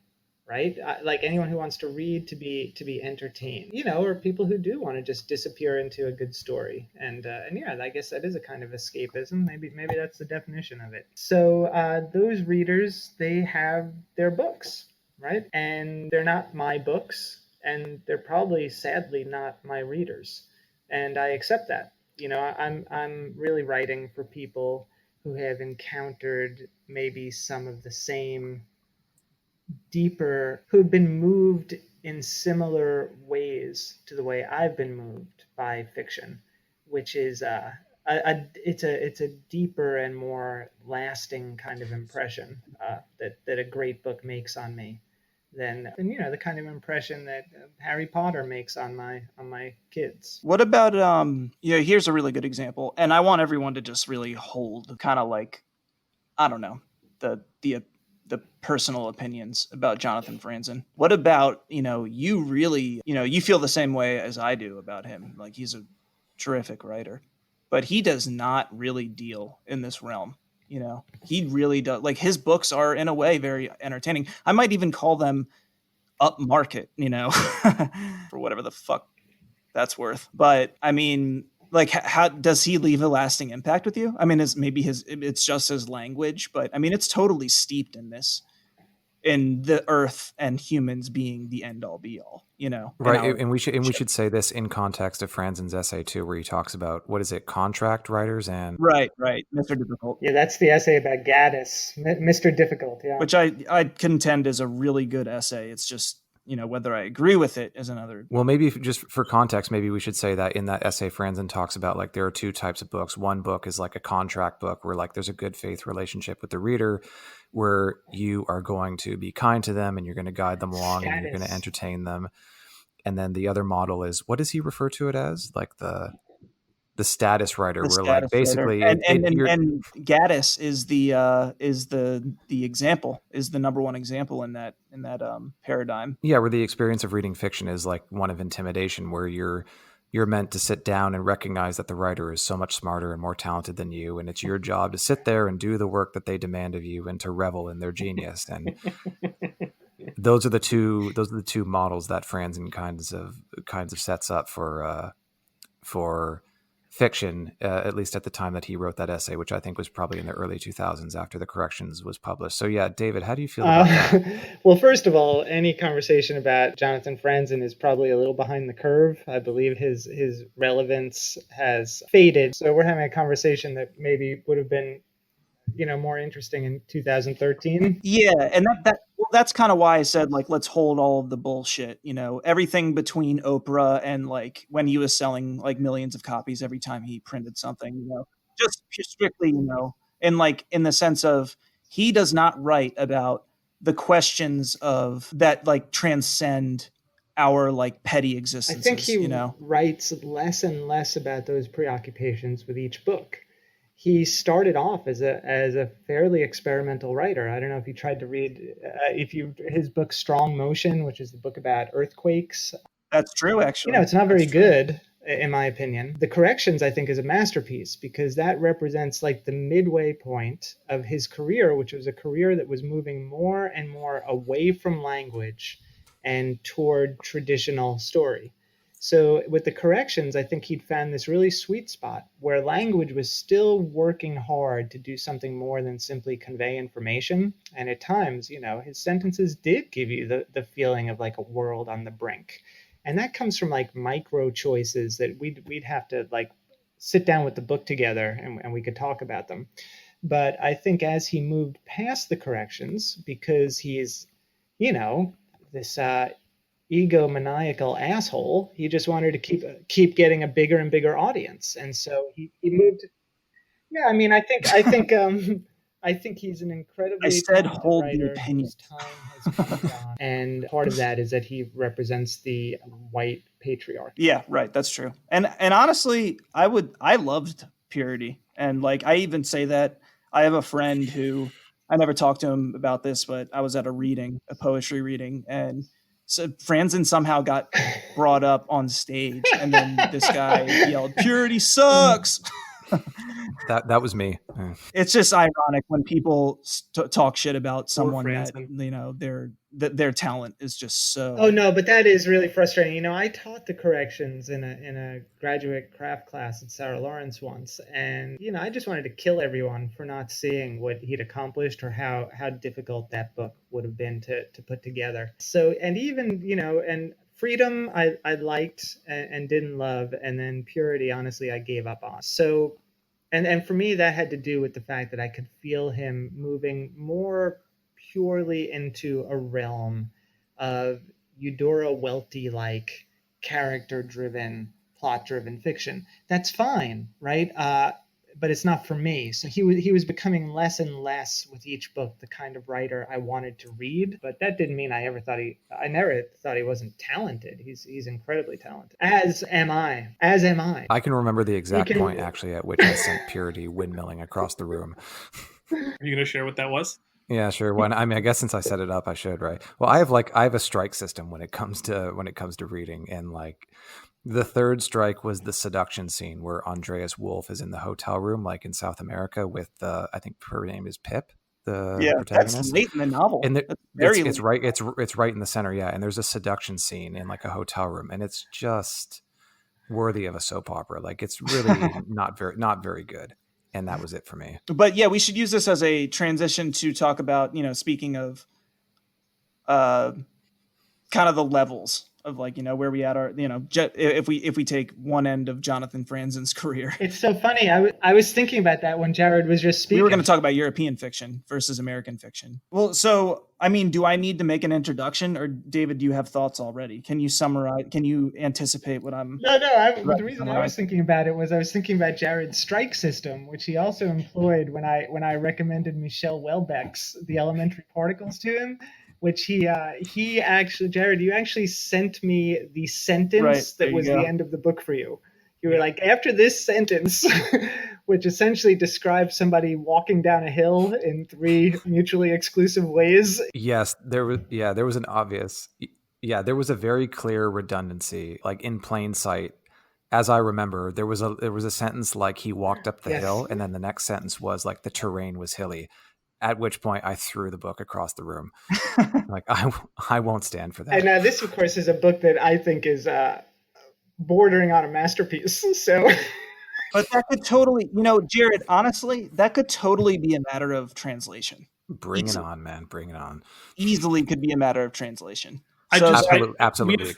right? Like anyone who wants to read to be entertained, or people who do want to just disappear into a good story. And yeah, I guess that is a kind of escapism. Maybe that's the definition of it. So those readers, they have their books. right? And they're not my books, and they're probably, sadly, not my readers. And I accept that. I'm really writing for people who have encountered maybe some of the same deeper, who've been moved in similar ways to the way I've been moved by fiction, which is it's a deeper and more lasting kind of impression that a great book makes on me than the kind of impression that Harry Potter makes on my kids. What about here's a really good example, and I want everyone to just really hold kind of like, I don't know, the personal opinions about Jonathan Franzen. What about, you really, you feel the same way as I do about him. Like, he's a terrific writer, but he does not really deal in this realm. He really does. Like, his books are in a way very entertaining. I might even call them upmarket, for whatever the fuck that's worth. But I mean, like, how does he leave a lasting impact with you? I mean, it's just his language, but I mean, it's totally steeped in this, in the earth and humans being the end all be all, Right. And we should say this in context of Franzen's essay too, where he talks about, what is it, contract writers and right. Mr. Difficult. Yeah, that's the essay about Gaddis, Mr. Difficult. Yeah. Which I contend is a really good essay. It's just, whether I agree with it is another. Well, maybe just for context, maybe we should say that in that essay, Franzen talks about, like, there are two types of books. One book is like a contract book where, like, there's a good faith relationship with the reader, where you are going to be kind to them and you're going to guide them along and you're going to entertain them. And then the other model is, what does he refer to it as? Like the status writer, where like basically and Gaddis is the example, is the number one example in that paradigm. Yeah, where the experience of reading fiction is like one of intimidation, where you're meant to sit down and recognize that the writer is so much smarter and more talented than you, and it's your job to sit there and do the work that they demand of you and to revel in their genius. And those are the two models that Franzen kinds of sets up for fiction, at least at the time that he wrote that essay, which I think was probably in the early 2000s after the corrections was published. So yeah, David, how do you feel about that? Well, first of all, any conversation about Jonathan Franzen is probably a little behind the curve. I believe his relevance has faded. So we're having a conversation that maybe would have been, more interesting in 2013. Yeah, and that's kind of why I said, like, let's hold all of the bullshit, everything between Oprah and, like, when he was selling like millions of copies every time he printed something, just strictly, and like in the sense of, he does not write about the questions of that, like, transcend our, like, petty existences. I think he writes less and less about those preoccupations with each book. He started off as a fairly experimental writer. I don't know if you tried to read his book Strong Motion, which is the book about earthquakes. That's true, actually. It's not very good, in my opinion. The Corrections, I think, is a masterpiece, because that represents, like, the midway point of his career, which was a career that was moving more and more away from language and toward traditional story. So with the Corrections, I think he'd found this really sweet spot where language was still working hard to do something more than simply convey information. And at times, his sentences did give you the feeling of, like, a world on the brink. And that comes from, like, micro choices that we'd have to, like, sit down with the book together and we could talk about them. But I think as he moved past the Corrections, because he's, this egomaniacal asshole, he just wanted to keep getting a bigger and bigger audience, and so he moved. Yeah, I mean, I think he's an incredibly. I said hold writer the opinion. whose time has come and gone, and part of that is that he represents the white patriarchy. Yeah, right. That's true. And honestly, I loved Purity, and, like, I even say that I have a friend who, I never talked to him about this, but I was at a poetry reading, and so Franzen somehow got brought up on stage, and then this guy yelled, "Purity sucks." That was me. It's just ironic when people talk shit about someone that, Franzen. you know, their talent is just so. Oh no, but that is really frustrating. You know, I taught the corrections in a graduate craft class at Sarah Lawrence once, and you know, I just wanted to kill everyone for not seeing what he'd accomplished or how difficult that book would have been to put together. So, and even, you know, and Freedom I liked and didn't love, and then Purity, honestly, I gave up on. So, and for me, that had to do with the fact that I could feel him moving more purely into a realm of Eudora Welty like character driven, plot driven fiction. That's fine, right? But it's not for me. So he was becoming less and less with each book the kind of writer I wanted to read. But that didn't mean I never thought he wasn't talented. He's incredibly talented. As am I. I can remember the exact point actually at which I sent Purity windmilling across the room. Are you going to share what that was? Yeah, sure. I mean, I guess since I set it up, I should, right? Well, I have a strike system when it comes to reading, and like the third strike was the seduction scene where Andreas Wolf is in the hotel room, like in South America, with I think her name is Pip, the protagonist. That's late in the novel. And it's right. It's right in the center, yeah. And there's a seduction scene in like a hotel room, and it's just worthy of a soap opera. Like it's really not very good. And that was it for me. But yeah, we should use this as a transition to talk about, you know, speaking of kind of the levels of, like, you know, where we at our, you know, if we take one end of Jonathan Franzen's career. It's so funny. I was thinking about that when Jared was just speaking. We were going to talk about European fiction versus American fiction. Well, so, I mean, do I need to make an introduction, or David, do you have thoughts already? Can you summarize? Can you anticipate what I'm... No. The reason I was thinking about it was I was thinking about Jared's strike system, which he also employed when I recommended Michel Houellebecq's The Elementary Particles to him, which he actually, Jared, you actually sent me the sentence that was the end of the book for you. You were like, after this sentence, which essentially describes somebody walking down a hill in 3 mutually exclusive ways. Yes, there was an obvious, there was a very clear redundancy, like in plain sight. As I remember, there was a sentence like he walked up the hill, and then the next sentence was like the terrain was hilly. At which point I threw the book across the room. Like I won't stand for that. And this, of course, is a book that I think is bordering on a masterpiece. So, but that could totally, you know, Jared, honestly, that could totally be a matter of translation. Bring it on, man. Bring it on. Easily could be a matter of translation. Absolutely.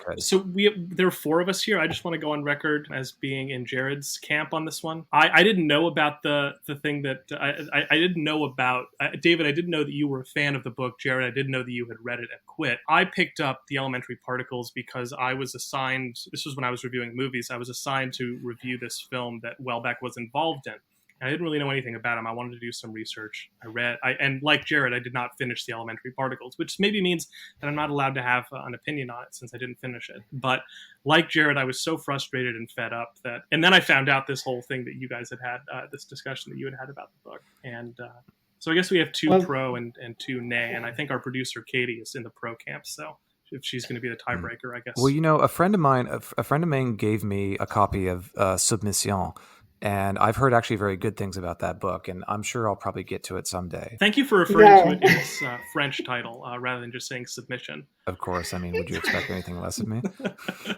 There are 4 of us here. I just want to go on record as being in Jared's camp on this one. I didn't know about the thing that I didn't know about. David, I didn't know that you were a fan of the book. Jared, I didn't know that you had read it and quit. I picked up The Elementary Particles because I was assigned, this was when I was reviewing movies, I was assigned to review this film that Houellebecq was involved in. I didn't really know anything about him. I wanted to do some research. And like Jared, I did not finish The Elementary Particles, which maybe means that I'm not allowed to have an opinion on it since I didn't finish it. But like Jared, I was so frustrated and fed up and then I found out this whole thing that you guys had this discussion that you had about the book. And so I guess we have 2 pro and 2 nay. And I think our producer, Katie, is in the pro camp. So if she's going to be the tiebreaker, I guess. Well, you know, a friend of mine gave me a copy of Submission. And I've heard actually very good things about that book, and I'm sure I'll probably get to it someday. Thank you for referring to it in its French title rather than just saying submission. Of course. I mean, would you expect anything less of me?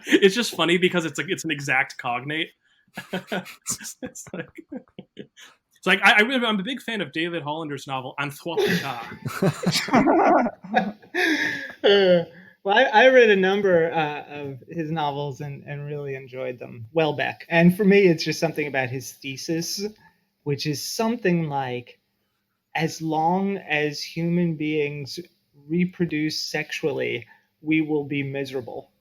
It's just funny because it's an exact cognate. It's like I'm a big fan of David Hollander's novel Un Trois Plus. Well, I read a number of his novels and really enjoyed them. Houellebecq. And for me, it's just something about his thesis, which is something like, as long as human beings reproduce sexually, we will be miserable.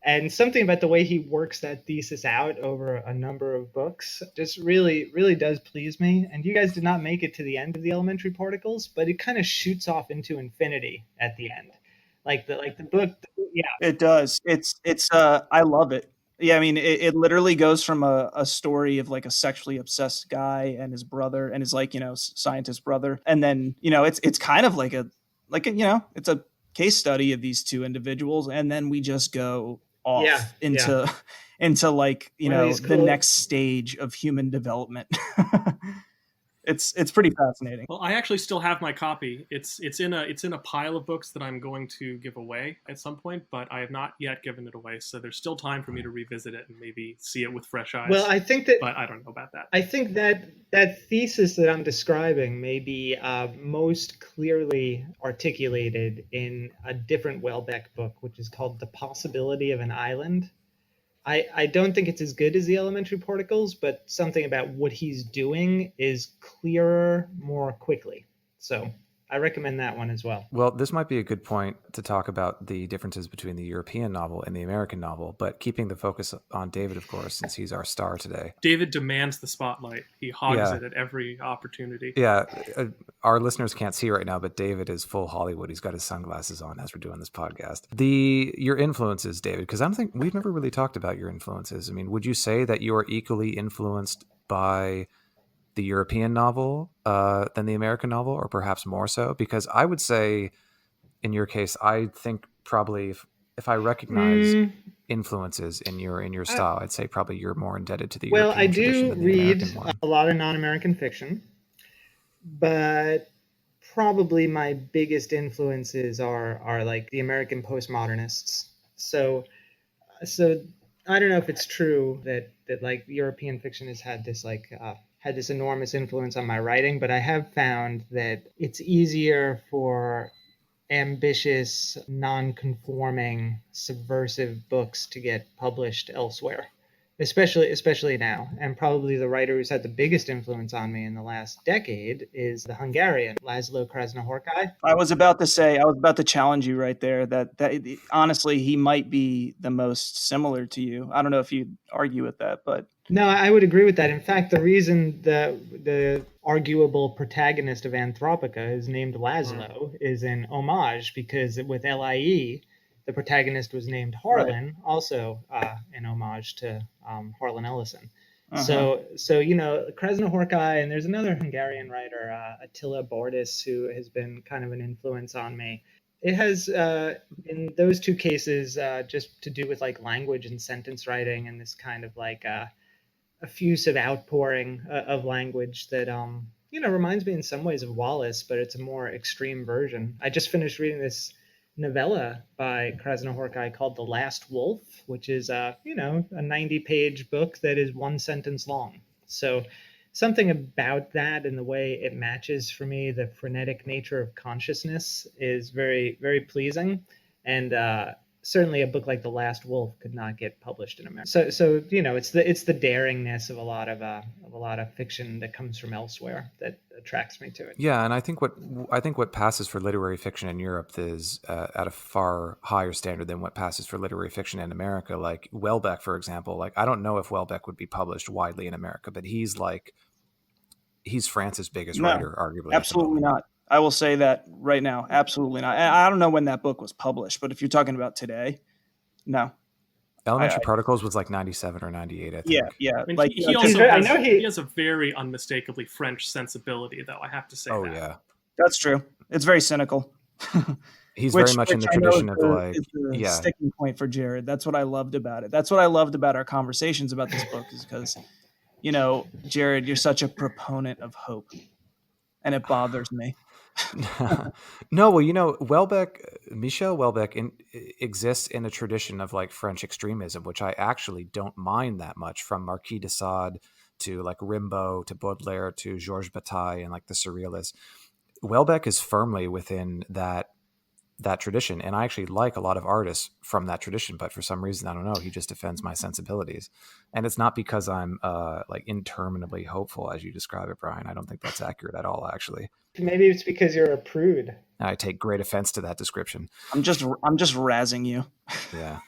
And something about the way he works that thesis out over a number of books just really, really does please me. And you guys did not make it to the end of The Elementary Particles, but it kind of shoots off into infinity at the end. Like the book, yeah. It does. It's I love it. Yeah, I mean, it literally goes from a story of like a sexually obsessed guy and his brother and his, like, you know, scientist brother, and then, you know, it's kind of like a you know, it's a case study of these 2 individuals, and then we just go off into into like, you One of know, these the cool- next stage of human development. It's pretty fascinating. Well, I actually still have my copy. It's in a pile of books that I'm going to give away at some point, but I have not yet given it away. So there's still time for me to revisit it and maybe see it with fresh eyes. Well, I think that but I don't know about that. I think that thesis that I'm describing may be most clearly articulated in a different Welbeck book, which is called The Possibility of an Island. I don't think it's as good as the Elementary Particles, but something about what he's doing is clearer more quickly. So I recommend that one as well. Well, this might be a good point to talk about the differences between the European novel and the American novel, but keeping the focus on David, of course, since he's our star today. David demands the spotlight. He hogs Yeah. it at every opportunity. Yeah, our listeners can't see right now, but David is full Hollywood. He's got his sunglasses on as we're doing this podcast. Your influences, David, because I don't think we've never really talked about your influences. I mean, would you say that you are equally influenced by the European novel than the American novel, or perhaps more so? Because I would say, in your case, I think probably if I recognize influences in your style, I'd say probably you're more indebted to the Well, European I tradition do than the read American one. a lot of non-American fiction, but probably my biggest influences are like the American postmodernists. So I don't know if it's true that like European fiction has had this enormous influence on my writing, but I have found that it's easier for ambitious, non-conforming, subversive books to get published elsewhere, especially now. And probably the writer who's had the biggest influence on me in the last decade is the Hungarian Laszlo Krasznahorkai. I was about to challenge you right there that honestly, he might be the most similar to you. I don't know if you'd argue with that, but No, I would agree with that. In fact, the reason the arguable protagonist of Anthropica is named Laszlo is an homage, because with LIE, the protagonist was named Harlan, also an homage to Harlan Ellison. So you know, Krasznahorkai, and there's another Hungarian writer, Attila Bardis, who has been kind of an influence on me. It has, in those two cases, just to do with like language and sentence writing and this kind of like effusive outpouring of language that reminds me in some ways of Wallace, but it's a more extreme version. I just finished reading this novella by Krasznahorkai called The Last Wolf, which is a 90-page book that is one sentence long. So something about that and the way it matches for me the frenetic nature of consciousness is very, very pleasing. And certainly a book like The Last Wolf could not get published in America. So it's the daringness of a lot of fiction that comes from elsewhere that attracts me to it. Yeah, and I think what passes for literary fiction in Europe is at a far higher standard than what passes for literary fiction in America. Like Welbeck, for example. Like I don't know if Welbeck would be published widely in America, but he's France's biggest writer, arguably. Absolutely not. I will say that right now. Absolutely not. And I don't know when that book was published, but if you're talking about today, no. Elementary Particles was like 97 or 98, I think. Yeah. I mean, Like he also has, I know he has a very unmistakably French sensibility, though. I have to say. Oh that. yeah, that's true. It's very cynical. he's very much in the tradition of like, is the yeah, sticking point for Jared. That's what I loved about it. That's what I loved about our conversations about this book, is because, Jared, you're such a proponent of hope, and it bothers me. No, well, Michel Welbeck exists in a tradition of like French extremism, which I actually don't mind that much, from Marquis de Sade to like Rimbaud to Baudelaire to Georges Bataille and like the Surrealists. Welbeck is firmly within that tradition, and I actually like a lot of artists from that tradition, but for some reason, I don't know, he just offends my sensibilities. And it's not because I'm like interminably hopeful, as you describe it, Brian. I don't think that's accurate at all, actually. Maybe it's because you're a prude. I take great offense to that description. I'm just razzing you. Yeah.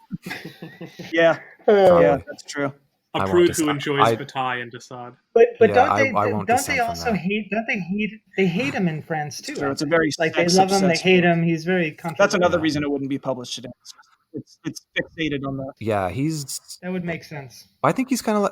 Yeah, Probably. yeah, that's true. A I prude won't who dis- enjoys I- Bataille and de Sade. But Yeah, don't I won't they dissent from also that. hate? Don't they hate him in France too? True. It's a very like they love him, they sex-obsessed hate book. him. He's very controversial. That's another reason it wouldn't be published today. it's fixated on the. Yeah, That would make sense. I think he's kind of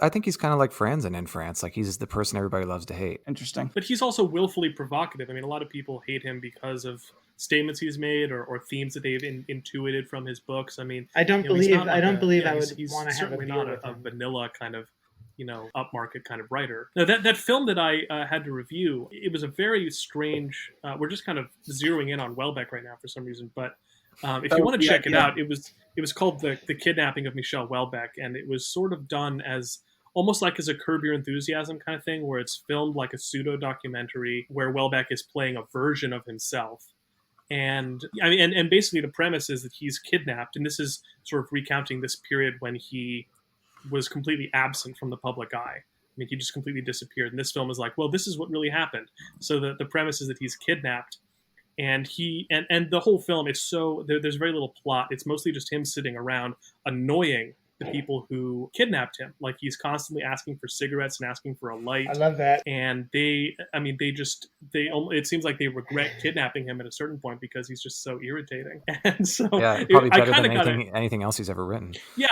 like Franzen in France. Like he's the person everybody loves to hate. Interesting. But he's also willfully provocative. I mean, a lot of people hate him because of statements he's made or themes that they've intuited from his books. I mean, I don't you know, he's believe not I like don't a- believe yeah, I he's- would he's want to have a certainly beer not with a him. vanilla kind of, you know, upmarket kind of writer. Now, that film that I had to review, it was a very strange. We're just kind of zeroing in on Welbeck right now for some reason, but if you want to check it out, it was called the Kidnapping of Michel Welbeck, and it was sort of done as almost like as a Curb Your Enthusiasm kind of thing, where it's filmed like a pseudo documentary where Welbeck is playing a version of himself. And I mean, and basically the premise is that he's kidnapped, and this is sort of recounting this period when he was completely absent from the public eye. I mean, he just completely disappeared. And this film is like, well, this is what really happened. So the premise is that he's kidnapped, and and the whole film is so there's very little plot. It's mostly just him sitting around annoying the people who kidnapped him. Like he's constantly asking for cigarettes and asking for a light. I love that. And it seems like they regret kidnapping him at a certain point because he's just so irritating. And so Yeah, probably I better kind than of got anything else he's ever written. yeah,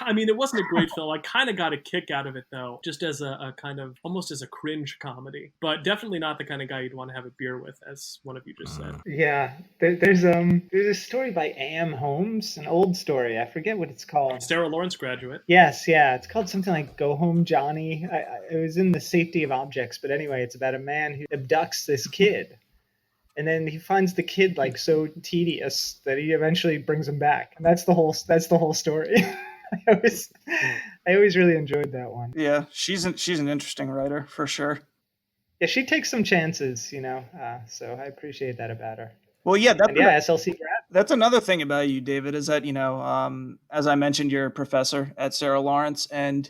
I mean, it wasn't a great film. I kind of got a kick out of it, though, just as a kind of, almost as a cringe comedy. But definitely not the kind of guy you'd want to have a beer with, as one of you just said. Yeah, there's a story by A.M. Holmes, an old story. I forget what it's called. Sarah Lawrence graduate. Yes, yeah, it's called something like "Go Home, Johnny." It was in the Safety of Objects, but anyway, it's about a man who abducts this kid, and then he finds the kid like so tedious that he eventually brings him back, and that's the whole story. I always really enjoyed that one. Yeah, she's an interesting writer for sure. Yeah, she takes some chances, you know. So I appreciate that about her. Well, yeah, And yeah, SLC grad. that's another thing about you, David, is that, you know, as I mentioned, you're a professor at Sarah Lawrence, and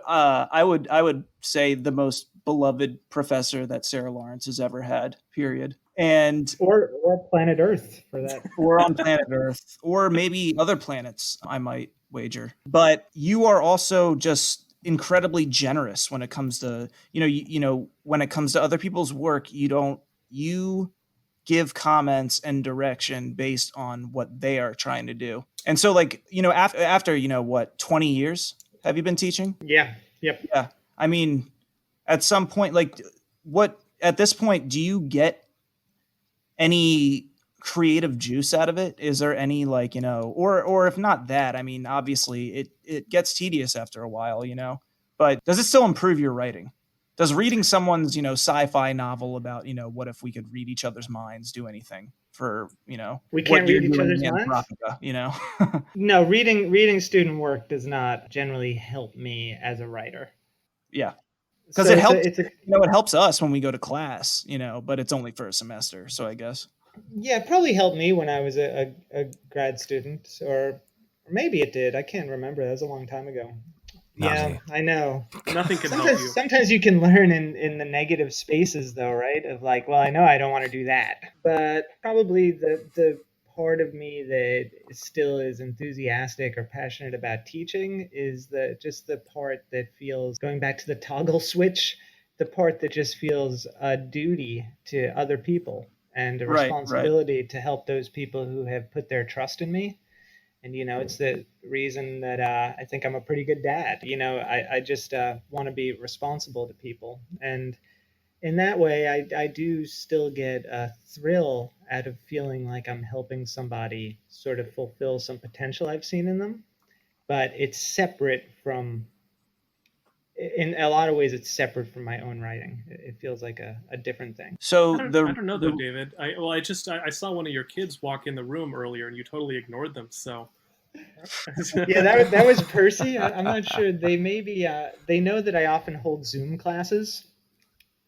I would say the most beloved professor that Sarah Lawrence has ever had, period. And Or Planet Earth for that. or on planet Earth, or maybe other planets, I might wager. But you are also just incredibly generous when it comes to, when it comes to other people's work. You give comments and direction based on what they are trying to do. And so, like, after 20 years have you been teaching? Yeah. Yep. Yeah. I mean, at some point, like, at this point, do you get any creative juice out of it? Is there any, like, or if not that, I mean, obviously it gets tedious after a while, but does it still improve your writing? Does reading someone's, sci-fi novel about, what if we could read each other's minds do anything for, We can't what you're read each doing other's in minds? Anthropica, No, reading student work does not generally help me as a writer. Yeah. Because So it helps, It's a it helps us when we go to class, but it's only for a semester. So I guess. yeah, it probably helped me when I was a grad student, or maybe it did. I can't remember. That was a long time ago. Not Yeah, me. I know. Nothing can help you. Sometimes you can learn in the negative spaces, though, right? Of like, well, I know I don't want to do that, but probably the part of me that still is enthusiastic or passionate about teaching is the part that feels, going back to the toggle switch, the part that just feels a duty to other people and a Right, responsibility to help those people who have put their trust in me. And, it's the reason that I think I'm a pretty good dad. I just want to be responsible to people. And in that way, I do still get a thrill out of feeling like I'm helping somebody sort of fulfill some potential I've seen in them. But it's separate from, in a lot of ways, it's separate from my own writing. It feels like a different thing. So I don't know though, David. I saw one of your kids walk in the room earlier, and you totally ignored them. So Yeah, that was Percy. I'm not sure. They maybe they know that I often hold Zoom classes,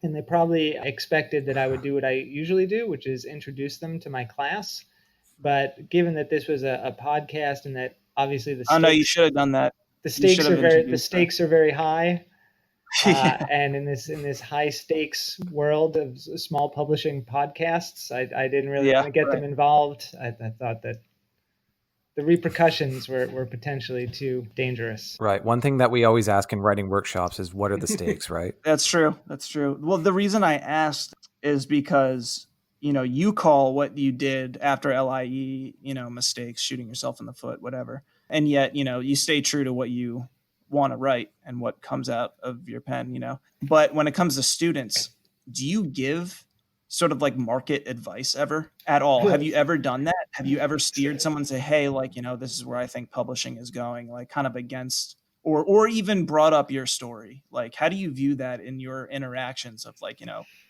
and they probably expected that I would do what I usually do, which is introduce them to my class. But given that this was a podcast, and that obviously you should have done that. the you should stakes have are very introduced are very high. Yeah. And in this high stakes world of small publishing podcasts, I didn't really want to get them involved. I thought that the repercussions were potentially too dangerous. Right. One thing that we always ask in writing workshops is, what are the stakes, right? That's true. Well, the reason I asked is because you call what you did after LIE, mistakes, shooting yourself in the foot, whatever. And yet, you stay true to what you want to write and what comes out of your pen, But when it comes to students, do you give sort of like market advice ever at all? Have you ever done that? Have you ever steered someone and say, hey, like, this is where I think publishing is going, like kind of against, or even brought up your story? Like, how do you view that in your interactions of like,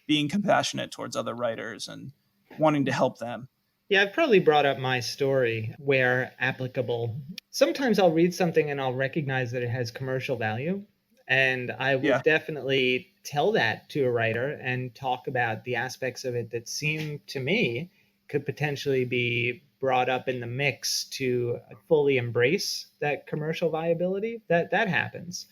being compassionate towards other writers and wanting to help them? Yeah, I've probably brought up my story where applicable. Sometimes I'll read something and I'll recognize that it has commercial value. And I will definitely tell that to a writer and talk about the aspects of it that seem to me could potentially be brought up in the mix to fully embrace that commercial viability. That happens.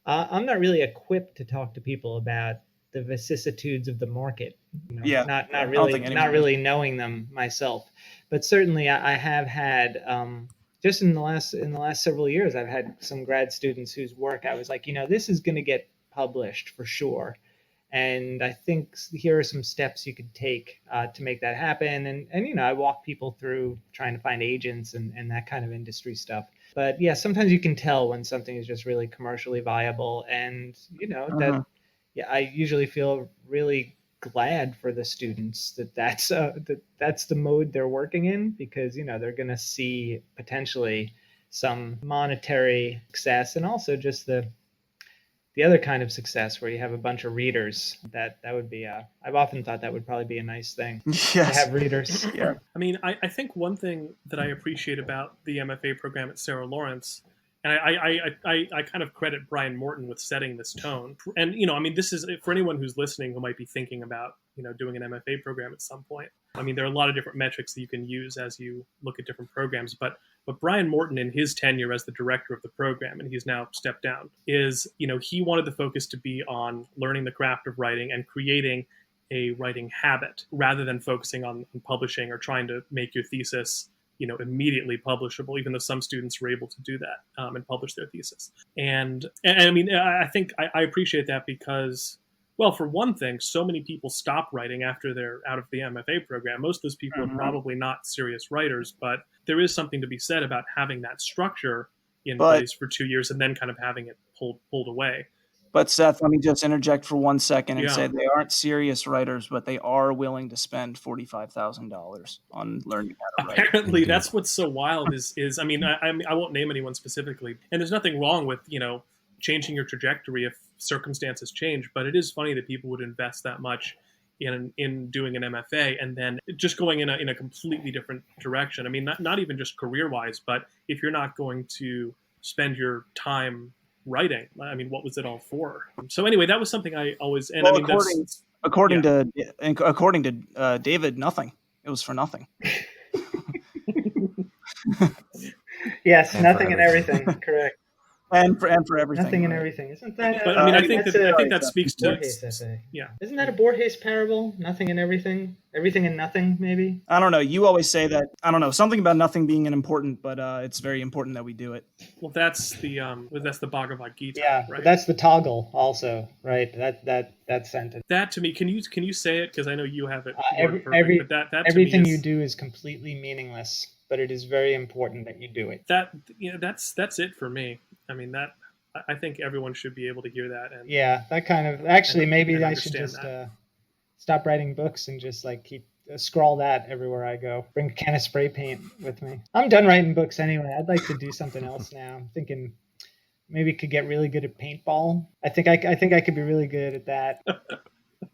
I'm not really equipped to talk to people about the vicissitudes of the market. Not really knowing them myself, but certainly I have had just in the last several years, I've had some grad students whose work I was like, this is going to get published for sure, and I think here are some steps you could take to make that happen. And I walk people through trying to find agents and that kind of industry stuff. But yeah, sometimes you can tell when something is just really commercially viable, and that. Yeah, I usually feel really glad for the students that's the mode they're working in, because they're going to see potentially some monetary success, and also just the other kind of success where you have a bunch of readers. That would be I've often thought that would probably be a nice thing to have readers. Yeah. I mean, I think one thing that I appreciate about the MFA program at Sarah Lawrence, and I kind of credit Brian Morton with setting this tone. And, this is for anyone who's listening who might be thinking about, doing an MFA program at some point. I mean, there are a lot of different metrics that you can use as you look at different programs. But Brian Morton, in his tenure as the director of the program, and he's now stepped down, is, he wanted the focus to be on learning the craft of writing and creating a writing habit rather than focusing on publishing or trying to make your thesis immediately publishable, even though some students were able to do that and publish their thesis. And I mean, I think I appreciate that because, well, for one thing, so many people stop writing after they're out of the MFA program. Most of those people are probably not serious writers, but there is something to be said about having that structure in place for 2 years and then kind of having it pulled away. But Seth, let me just interject for 1 second and say they aren't serious writers, but they are willing to spend $45,000 on learning how to write. Apparently, that's what's so wild is I mean, I won't name anyone specifically, and there's nothing wrong with changing your trajectory if circumstances change. But it is funny that people would invest that much in doing an MFA and then just going in a completely different direction. I mean, not even just career wise, but if you're not going to spend your time writing, I mean, what was it all for? So anyway, that was something I always. And well, I mean, according to David, nothing. It was for nothing. Yes, and nothing and everything. Correct. And for everything. Nothing and everything. Isn't that? But I mean, I think that speaks to. Borges essay. Yeah. Isn't that a Borges parable? Nothing and everything. Everything and nothing, maybe. I don't know. You always say that. I don't know, something about nothing being important, but it's very important that we do it. Well, that's the Bhagavad Gita. Yeah, right? But that's the toggle also, right? That sentence. That to me, can you say it, because I know you have it. But that everything to me you do is completely meaningless, but it is very important that you do it. That's it for me. I mean, that I think everyone should be able to hear that. And yeah, that kind of actually maybe I should just stop writing books and just like keep scrawl that everywhere I go. Bring a can of spray paint with me. I'm done writing books anyway. I'd like to do something else now. I'm thinking maybe could get really good at paintball. I think I could be really good at that.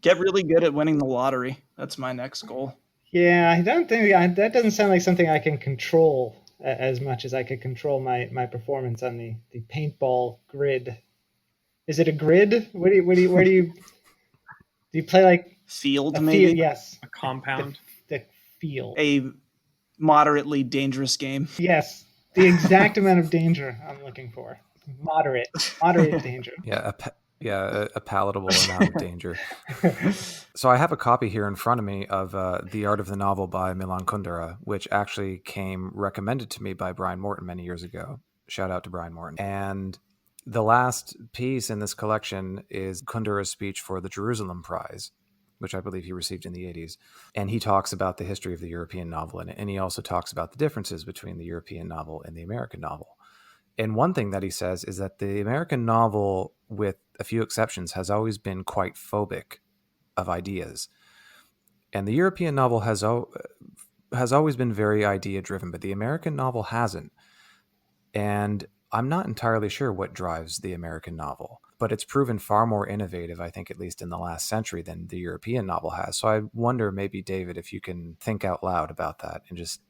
Get really good at winning the lottery. That's my next goal. Yeah, I don't think that doesn't sound like something I can control as much as I could control my performance on the paintball grid. Is it a grid? Where do you play like field maybe? Field, yes. A compound. The field. A moderately dangerous game. Yes. The exact amount of danger I'm looking for. Moderate danger. Yeah, a palatable amount of danger. So I have a copy here in front of me of The Art of the Novel by Milan Kundera, which actually came recommended to me by Brian Morton many years ago. Shout out to Brian Morton. And the last piece in this collection is Kundera's speech for the Jerusalem Prize, which I believe he received in the 80s. And he talks about the history of the European novel in it. And he also talks about the differences between the European novel and the American novel. And one thing that he says is that the American novel, with a few exceptions, has always been quite phobic of ideas. And the European novel has always been very idea driven, but the American novel hasn't. And I'm not entirely sure what drives the American novel, but it's proven far more innovative, I think, at least in the last century, than the European novel has. So I wonder, maybe, David, if you can think out loud about that and just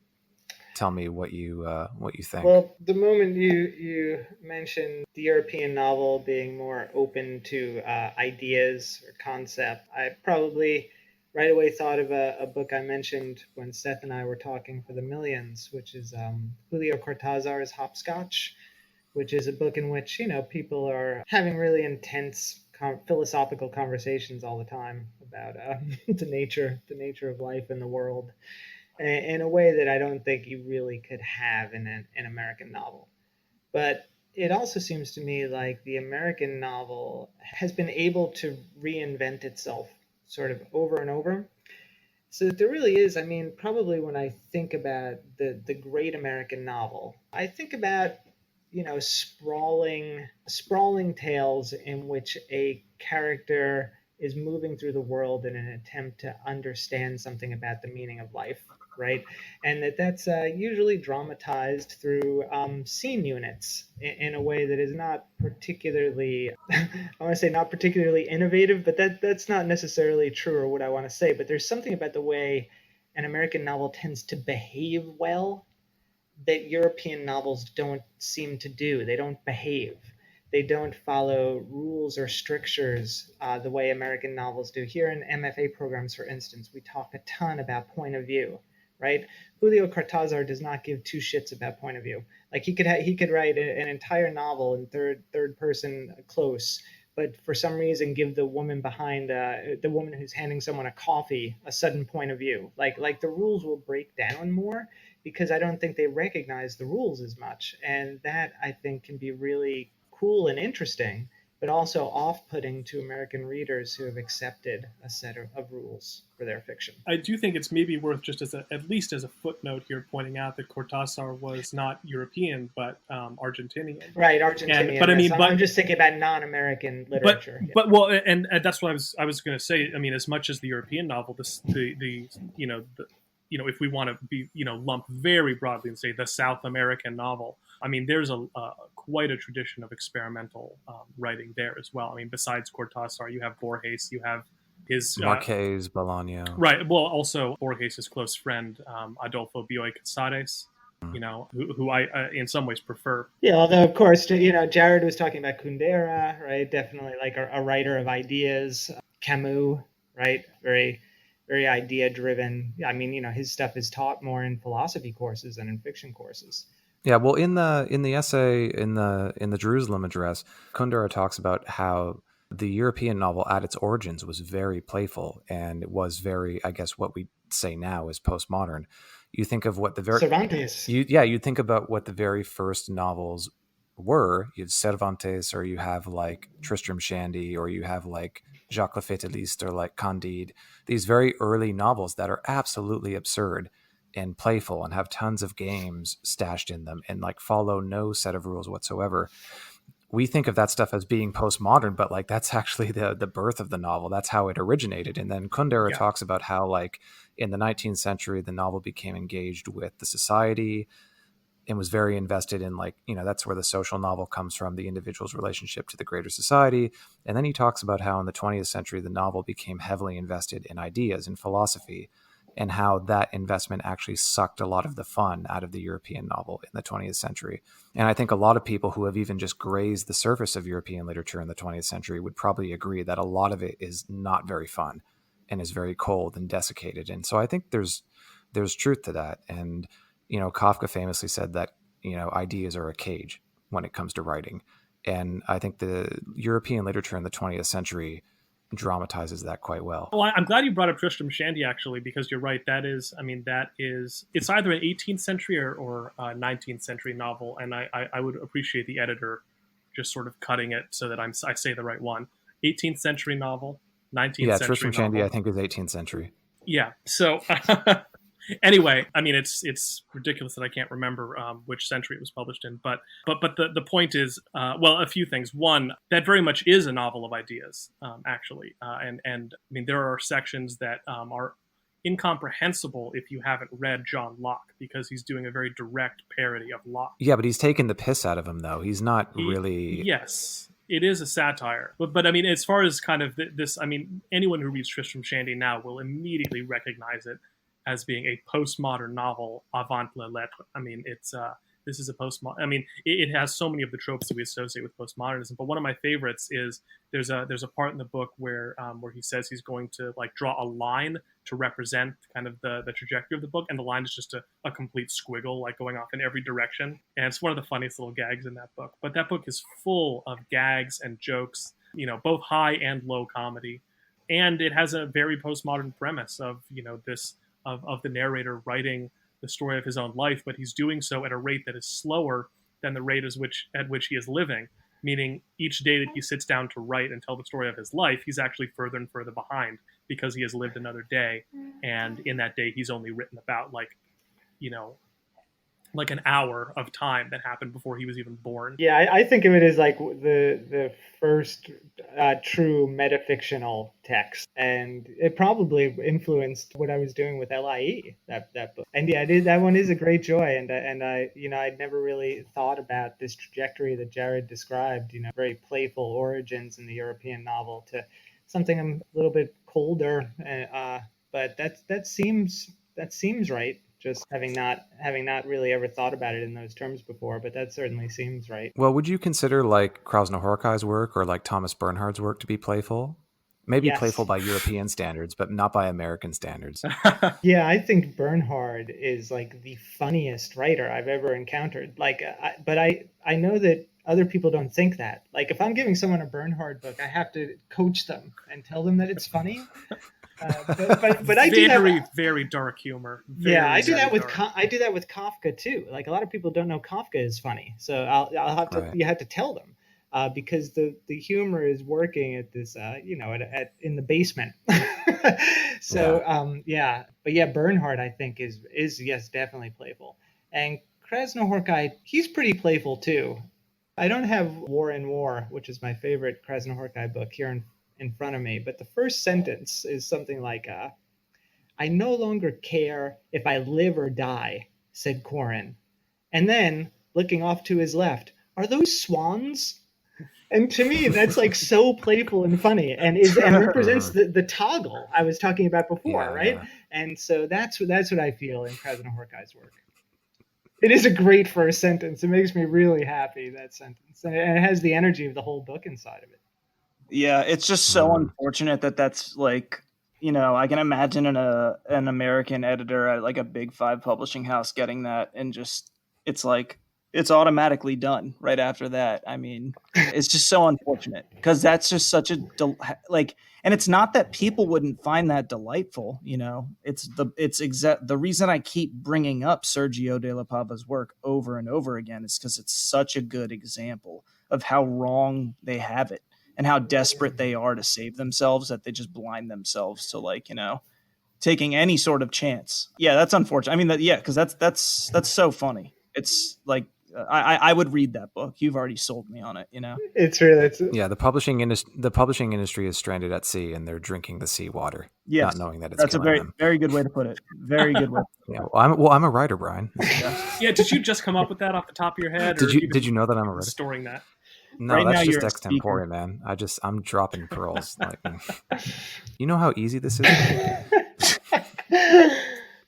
tell me what you think. Well, the moment you mentioned the European novel being more open to ideas or concept, I probably right away thought of a book I mentioned when Seth and I were talking for the Millions, which is Julio Cortázar's Hopscotch, which is a book in which, people are having really intense philosophical conversations all the time about the nature of life and the world, in a way that I don't think you really could have in an American novel. But it also seems to me like the American novel has been able to reinvent itself sort of over and over. So there really is, probably when I think about the great American novel, I think about, sprawling tales in which a character is moving through the world in an attempt to understand something about the meaning of life, right? And that's usually dramatized through scene units in a way that is not particularly, I want to say not particularly innovative, but that's not necessarily true or what I want to say. But there's something about the way an American novel tends to behave well that European novels don't seem to do. They don't behave. They don't follow rules or strictures the way American novels do. Here in MFA programs, for instance, we talk a ton about point of view, right? Julio Cortázar does not give two shits about point of view. Like he could write an entire novel in third person close, but for some reason give the woman behind the woman who's handing someone a coffee a sudden point of view. Like the rules will break down more because I don't think they recognize the rules as much, and that I think can be really cool and interesting, but also off-putting to American readers who have accepted a set of rules for their fiction. I do think it's maybe worth just at least as a footnote here pointing out that Cortázar was not European but Argentinian. Right, Argentinian. I'm just thinking about non-American literature. But well, and that's what I was going to say. As much as the European novel, if we want to be lump very broadly and say the South American novel, there's quite a tradition of experimental writing there as well. Besides Cortázar, you have Borges, you have his Marquez, Bolaño. Right. Well, also Borges' close friend, Adolfo Bioy Casares, who I in some ways prefer. Yeah, although of course, Jared was talking about Kundera, right? Definitely like a writer of ideas. Camus, right? Very, very idea driven. His stuff is taught more in philosophy courses than in fiction courses. Yeah, well, in the essay in the Jerusalem Address, Kundera talks about how the European novel at its origins was very playful, and it was very, I guess, what we say now is postmodern. You think of what the very Cervantes. You think about what the very first novels were. You have Cervantes, or you have like Tristram Shandy, or you have like Jacques Le Fataliste, or like Candide. These very early novels that are absolutely absurd and playful and have tons of games stashed in them and like follow no set of rules whatsoever. We think of that stuff as being postmodern, but like that's actually the birth of the novel. That's how it originated. And then Kundera talks about how like in the 19th century, the novel became engaged with the society and was very invested in like, that's where the social novel comes from, the individual's relationship to the greater society. And then he talks about how in the 20th century, the novel became heavily invested in ideas and philosophy, and how that investment actually sucked a lot of the fun out of the European novel in the 20th century. And I think a lot of people who have even just grazed the surface of European literature in the 20th century would probably agree that a lot of it is not very fun and is very cold and desiccated. And so I think there's truth to that. And, Kafka famously said that, ideas are a cage when it comes to writing. And I think the European literature in the 20th century dramatizes that quite well. Well, I'm glad you brought up Tristram Shandy, actually, because you're right. It's either an 18th century or 19th century novel, and I would appreciate the editor just sort of cutting it so that I say the right one. 18th century novel, 19th Yeah, century Tristram Shandy, novel. I think, is 18th century. Yeah. So anyway, I mean, it's ridiculous that I can't remember which century it was published in, but the point is, well, a few things. One, that very much is a novel of ideas, actually, and I mean, there are sections that are incomprehensible if you haven't read John Locke, because he's doing a very direct parody of Locke. Yeah, but he's taking the piss out of him, though. He's not really. Yes, it is a satire, but I mean, as far as kind of this, I mean, anyone who reads Tristram Shandy now will immediately recognize it as being a postmodern novel avant la lettre. I mean, it's this is a postmodern. I mean, it has so many of the tropes that we associate with postmodernism. But one of my favorites is there's a part in the book where he says he's going to like draw a line to represent kind of the trajectory of the book, and the line is just a complete squiggle, like going off in every direction. And it's one of the funniest little gags in that book. But that book is full of gags and jokes, you know, both high and low comedy, and it has a very postmodern premise of, you know, this. Of the narrator writing the story of his own life, but he's doing so at a rate that is slower than the rate at which he is living, meaning each day that he sits down to write and tell the story of his life, he's actually further and further behind because he has lived another day, and in that day he's only written about like, you know, like an hour of time that happened before he was even born. Yeah, I think of it as like the first true metafictional text, and it probably influenced what I was doing with LIE, that book. And yeah, that one is a great joy, and I you know, I'd never really thought about this trajectory that Jared described, you know, very playful origins in the European novel to something a little bit colder, but that seems right. Just having not really ever thought about it in those terms before, but that certainly seems right. Well, would you consider like Krasznahorkai's work or like Thomas Bernhard's work to be playful? Maybe Yes. playful by European standards, but not by American standards. Yeah, I think Bernhard is like the funniest writer I've ever encountered. Like, but I know that other people don't think that. Like, if I'm giving someone a Bernhard book, I have to coach them and tell them that it's funny. But I do that. Very dark humor. I do that with dark. I do that with Kafka too. Like, a lot of people don't know Kafka is funny, so I'll have to Right. you have to tell them because the humor is working at this you know, at in the basement. So but yeah, Bernhard I think is yes, definitely playful, and Krasznahorkai, he's pretty playful too. I don't have War and War, which is my favorite Krasznahorkai book, here in front of me, but the first sentence is something like, I no longer care if I live or die, said Corin. And then, looking off to his left, are those swans? And to me, that's like so playful and funny, and represents the toggle I was talking about before, Yeah, right? yeah. And so that's what I feel in Krasznahorkai's work. It is a great first sentence. It makes me really happy, that sentence, and it has the energy of the whole book inside of it. Yeah, it's just so unfortunate that that's like, you know, I can imagine an American editor at like a big 5 publishing house getting that, and just it's like it's automatically done right after that. I mean, it's just so unfortunate because that's just such a like, and it's not that people wouldn't find that delightful, you know. It's the reason I keep bringing up Sergio de la Pava's work over and over again is because it's such a good example of how wrong they have it. And how desperate they are to save themselves that they just blind themselves to, like, you know, taking any sort of chance. Yeah, that's unfortunate. I mean, because that's so funny. It's like I would read that book. You've already sold me on it. You know, Yeah, the publishing industry is stranded at sea, and they're drinking the seawater, yes, not knowing that it's that's a killing them. very good way to put it. Very good way. Yeah, I'm a writer, Brian. Yeah, did you just come up with that off the top of your head? Or Did you know that I'm a writer? storing that? No, Right now that's you're just a extempore, man. I'm dropping pearls. Like, you know how easy this is?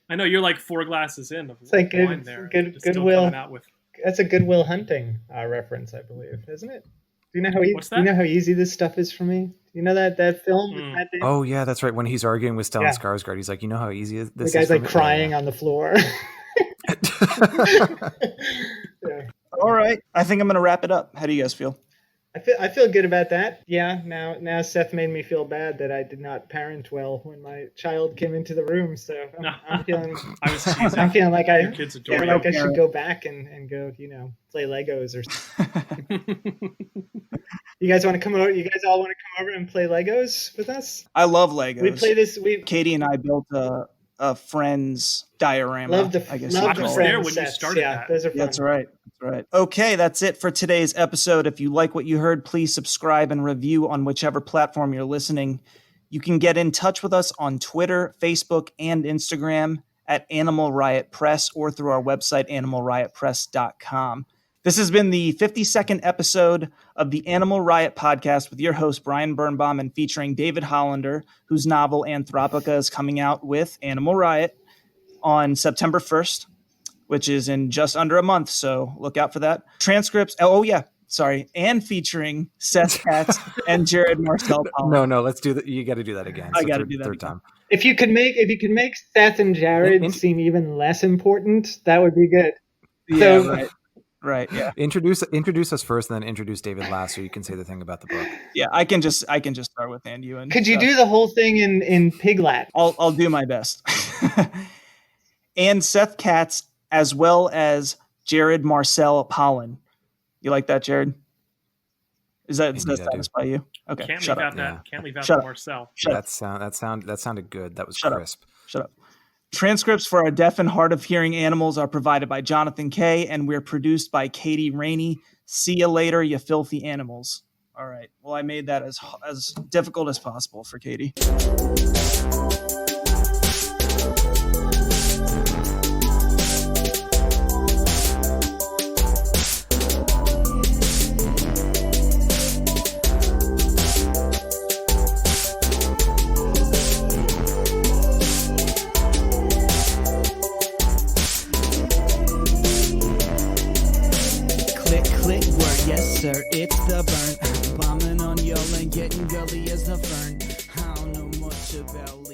I know you're like 4 glasses in of It's like wine there. Just still Goodwill. coming out with. That's a Goodwill Hunting reference, I believe, isn't it? Do you know how What's Do you that? know how easy this stuff is for me? Do you know that film with Matt Damon? Oh yeah, that's right. When he's arguing with Stellan Yeah. Skarsgård, he's like, you know how easy this The is. guy's for like me?" crying Yeah, on the floor. Yeah. All right, I think I'm gonna wrap it up. How do you guys feel? I feel good about that. Yeah. Now Seth made me feel bad that I did not parent well when my child came into the room. So I'm feeling. I was teasing. I'm feeling like Your kids adore you. I should go back and go, you know, play Legos or something. You guys want to come over? You guys all want to come over and play Legos with us? I love Legos. We play this. Katie and I built a friend's diorama. Love the I guess love you I the call was it. there friend when you sets. started Yeah, that. those are fun. That's right. That's right. Okay, that's it for today's episode. If you like what you heard, please subscribe and review on whichever platform you're listening. You can get in touch with us on Twitter, Facebook, and Instagram at Animal Riot Press or through our website, animalriotpress.com. This has been the 52nd episode of the Animal Riot podcast with your host, Brian Birnbaum, and featuring David Hollander, whose novel Anthropica is coming out with Animal Riot on September 1st, which is in just under a month. So look out for that. Transcripts. And featuring Seth Katz and Jared Marcel. No, let's do that. You got to do that again. I So gotta do that third again. time. If you could make Seth and Jared seem even less important, that would be good. Yeah, So- right. Yeah. Introduce us first, and then introduce David last, so you can say the thing about the book. Yeah. I can just start with and you. And Could you Seth. do the whole thing in Piglat? I'll do my best. And Seth Katz, as well as Jared Marcel Pollen. You like that, Jared? Does that Indeed, I do. satisfy you? Okay. Can't Shut leave up. out that. Yeah. Can't leave out Shut the up. Marcel. Shut up. That sounded good. That was Shut up. crisp. Shut up. Transcripts for our deaf and hard of hearing animals are provided by Jonathan Kay, and we're produced by Katie Rainey. See you later, you filthy animals. All right. Well, I made that as difficult as possible for Katie. Click, word, yes sir, it's the burn. Bombing on y'all and getting gully as the fern. I don't know much about